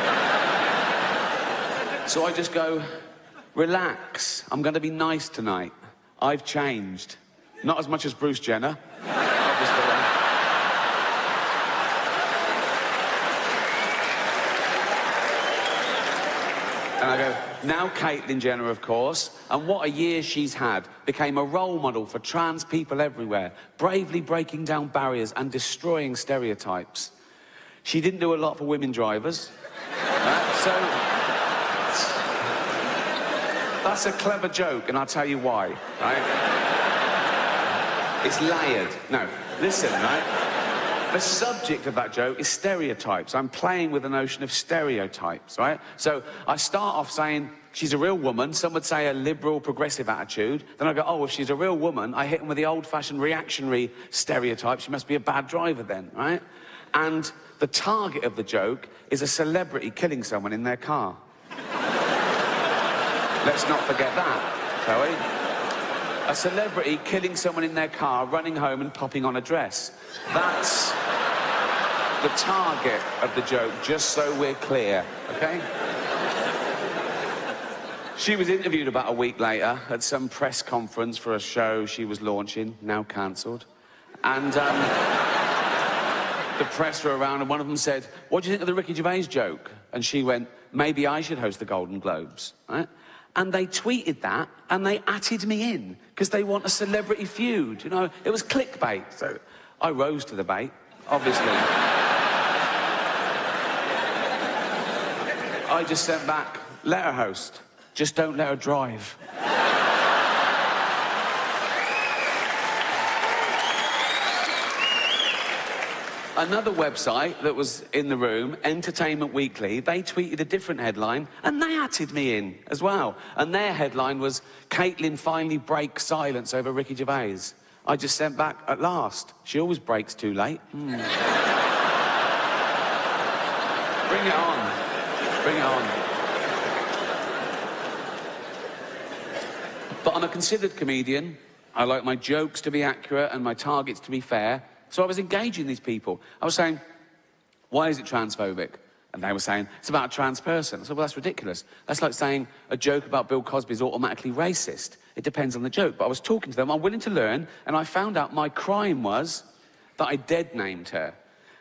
So I just go, relax, I'm going to be nice tonight. I've changed. Not as much as Bruce Jenner, obviously. And I go, now Caitlyn Jenner, of course, and what a year she's had, became a role model for trans people everywhere, bravely breaking down barriers and destroying stereotypes. She didn't do a lot for women drivers, right? So That's a clever joke, and I'll tell you why, right? It's layered. No, listen, right? The subject of that joke is stereotypes. I'm playing with the notion of stereotypes, right? So I start off saying, she's a real woman. Some would say a liberal, progressive attitude. Then I go, oh, if she's a real woman, I hit them with the old-fashioned reactionary stereotype. She must be a bad driver then, right? And the target of the joke is a celebrity killing someone in their car. Let's not forget that, shall we? A celebrity killing someone in their car, running home and popping on a dress. That's the target of the joke, just so we're clear, okay? She was interviewed about a week later at some press conference for a show she was launching, now cancelled. And the press were around and one of them said, what do you think of the Ricky Gervais joke? And she went, maybe I should host the Golden Globes, right? And they tweeted that, and they atted me in, because they want a celebrity feud, you know? It was clickbait, so I rose to the bait, obviously. I just sent back, let her host, just don't let her drive. Another website that was in the room, Entertainment Weekly, they tweeted a different headline, and they atted me in as well. And their headline was, Caitlin finally breaks silence over Ricky Gervais. I just sent back, at last. She always breaks too late. Bring it on. Bring it on. But I'm a considered comedian. I like my jokes to be accurate and my targets to be fair. So I was engaging these people. I was saying, why is it transphobic? And they were saying, it's about a trans person. I said, well, that's ridiculous. That's like saying a joke about Bill Cosby is automatically racist. It depends on the joke. But I was talking to them, I'm willing to learn, and I found out my crime was that I dead-named her.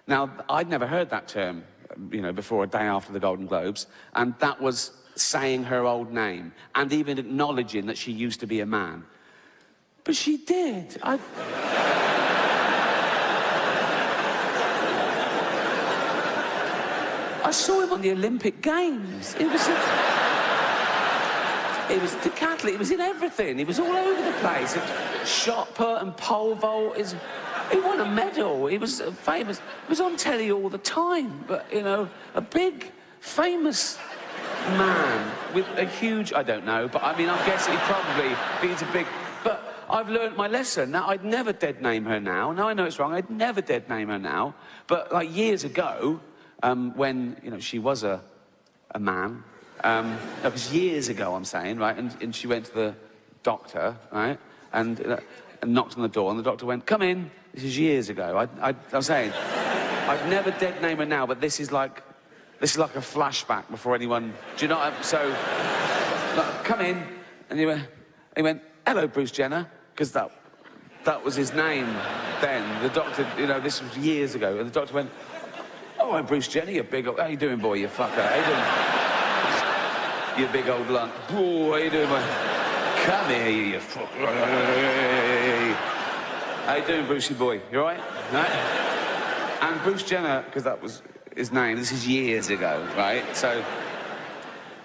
Now, I'd never heard that term, you know, before a day after the Golden Globes, and that was saying her old name, and even acknowledging that she used to be a man. But she did. I saw him on the Olympic Games. It was decathlete. It was in everything. He was all over the place. Shot put and pole vault. He won a medal. He was famous. He was on telly all the time. But, you know, a big, famous man with a huge... I don't know, but I mean, I'm guessing he probably... He's a big... But I've learned my lesson. Now, I'd never dead name her now. Now I know it's wrong. I'd never dead name her now. But, like, years ago... when, you know, she was a man. No, because years ago, I'm saying, right, and she went to the doctor, right, and knocked on the door, and the doctor went, come in. This is years ago. I'm saying, I'd never dead name her now, but this is like a flashback before anyone... Do you know what So, like, come in, and he went, hello, Bruce Jenner, because that was his name then. The doctor, you know, this was years ago, and the doctor went, oh, I'm Bruce Jenner, you big old... How you doing, boy, you fucker? How you doing? You big old lump. Oh, how you doing, boy? Come here, you fucker. How you doing, Brucey boy? You all right? Right? And Bruce Jenner, because that was his name, this is years ago, right? So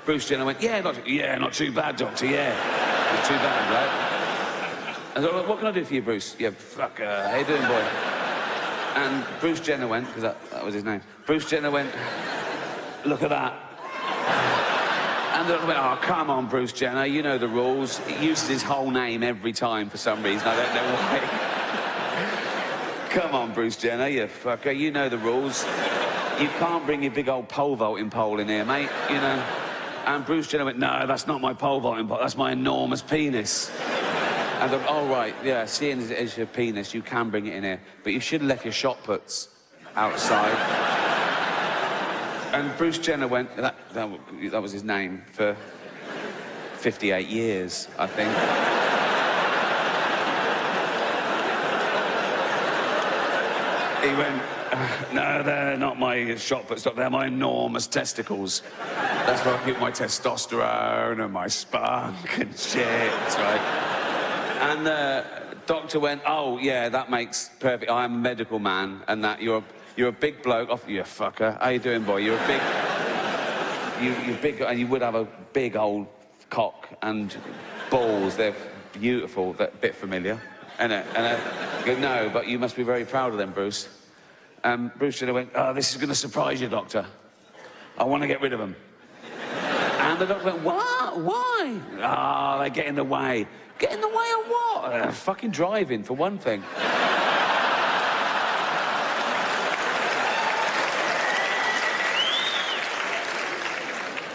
Bruce Jenner went, yeah, not too bad, doctor, yeah. Not too bad, right? And I thought, what can I do for you, Bruce? You fucker. How you doing, boy? And Bruce Jenner went, because that was his name. Bruce Jenner went, look at that. And they went, oh, come on, Bruce Jenner, you know the rules. He uses his whole name every time for some reason, I don't know why. Come on, Bruce Jenner, you fucker, you know the rules. You can't bring your big old pole vaulting pole in here, mate, you know. And Bruce Jenner went, no, that's not my pole vaulting pole, that's my enormous penis. And I thought, oh, right, yeah, seeing as your penis, you can bring it in here. But you should have left your shot puts outside. And Bruce Jenner went, that was his name for 58 years, I think. He went, no, they're not my shot puts, they're my enormous testicles. That's where I keep my testosterone and my spunk and shit, right? And the doctor went, oh, yeah, that makes perfect... I'm a medical man, and that you're a big bloke... Oh, you fucker. How you doing, boy? You're a big... You're big... And you would have a big old cock and balls. They're beautiful. They're a bit familiar. And I go, no, but you must be very proud of them, Bruce. Bruce Jenner went, oh, this is going to surprise you, Doctor. I want to get rid of them. And the doctor went, what? Why? Ah, they get in the way. Get in the way of what? Fucking driving, for one thing.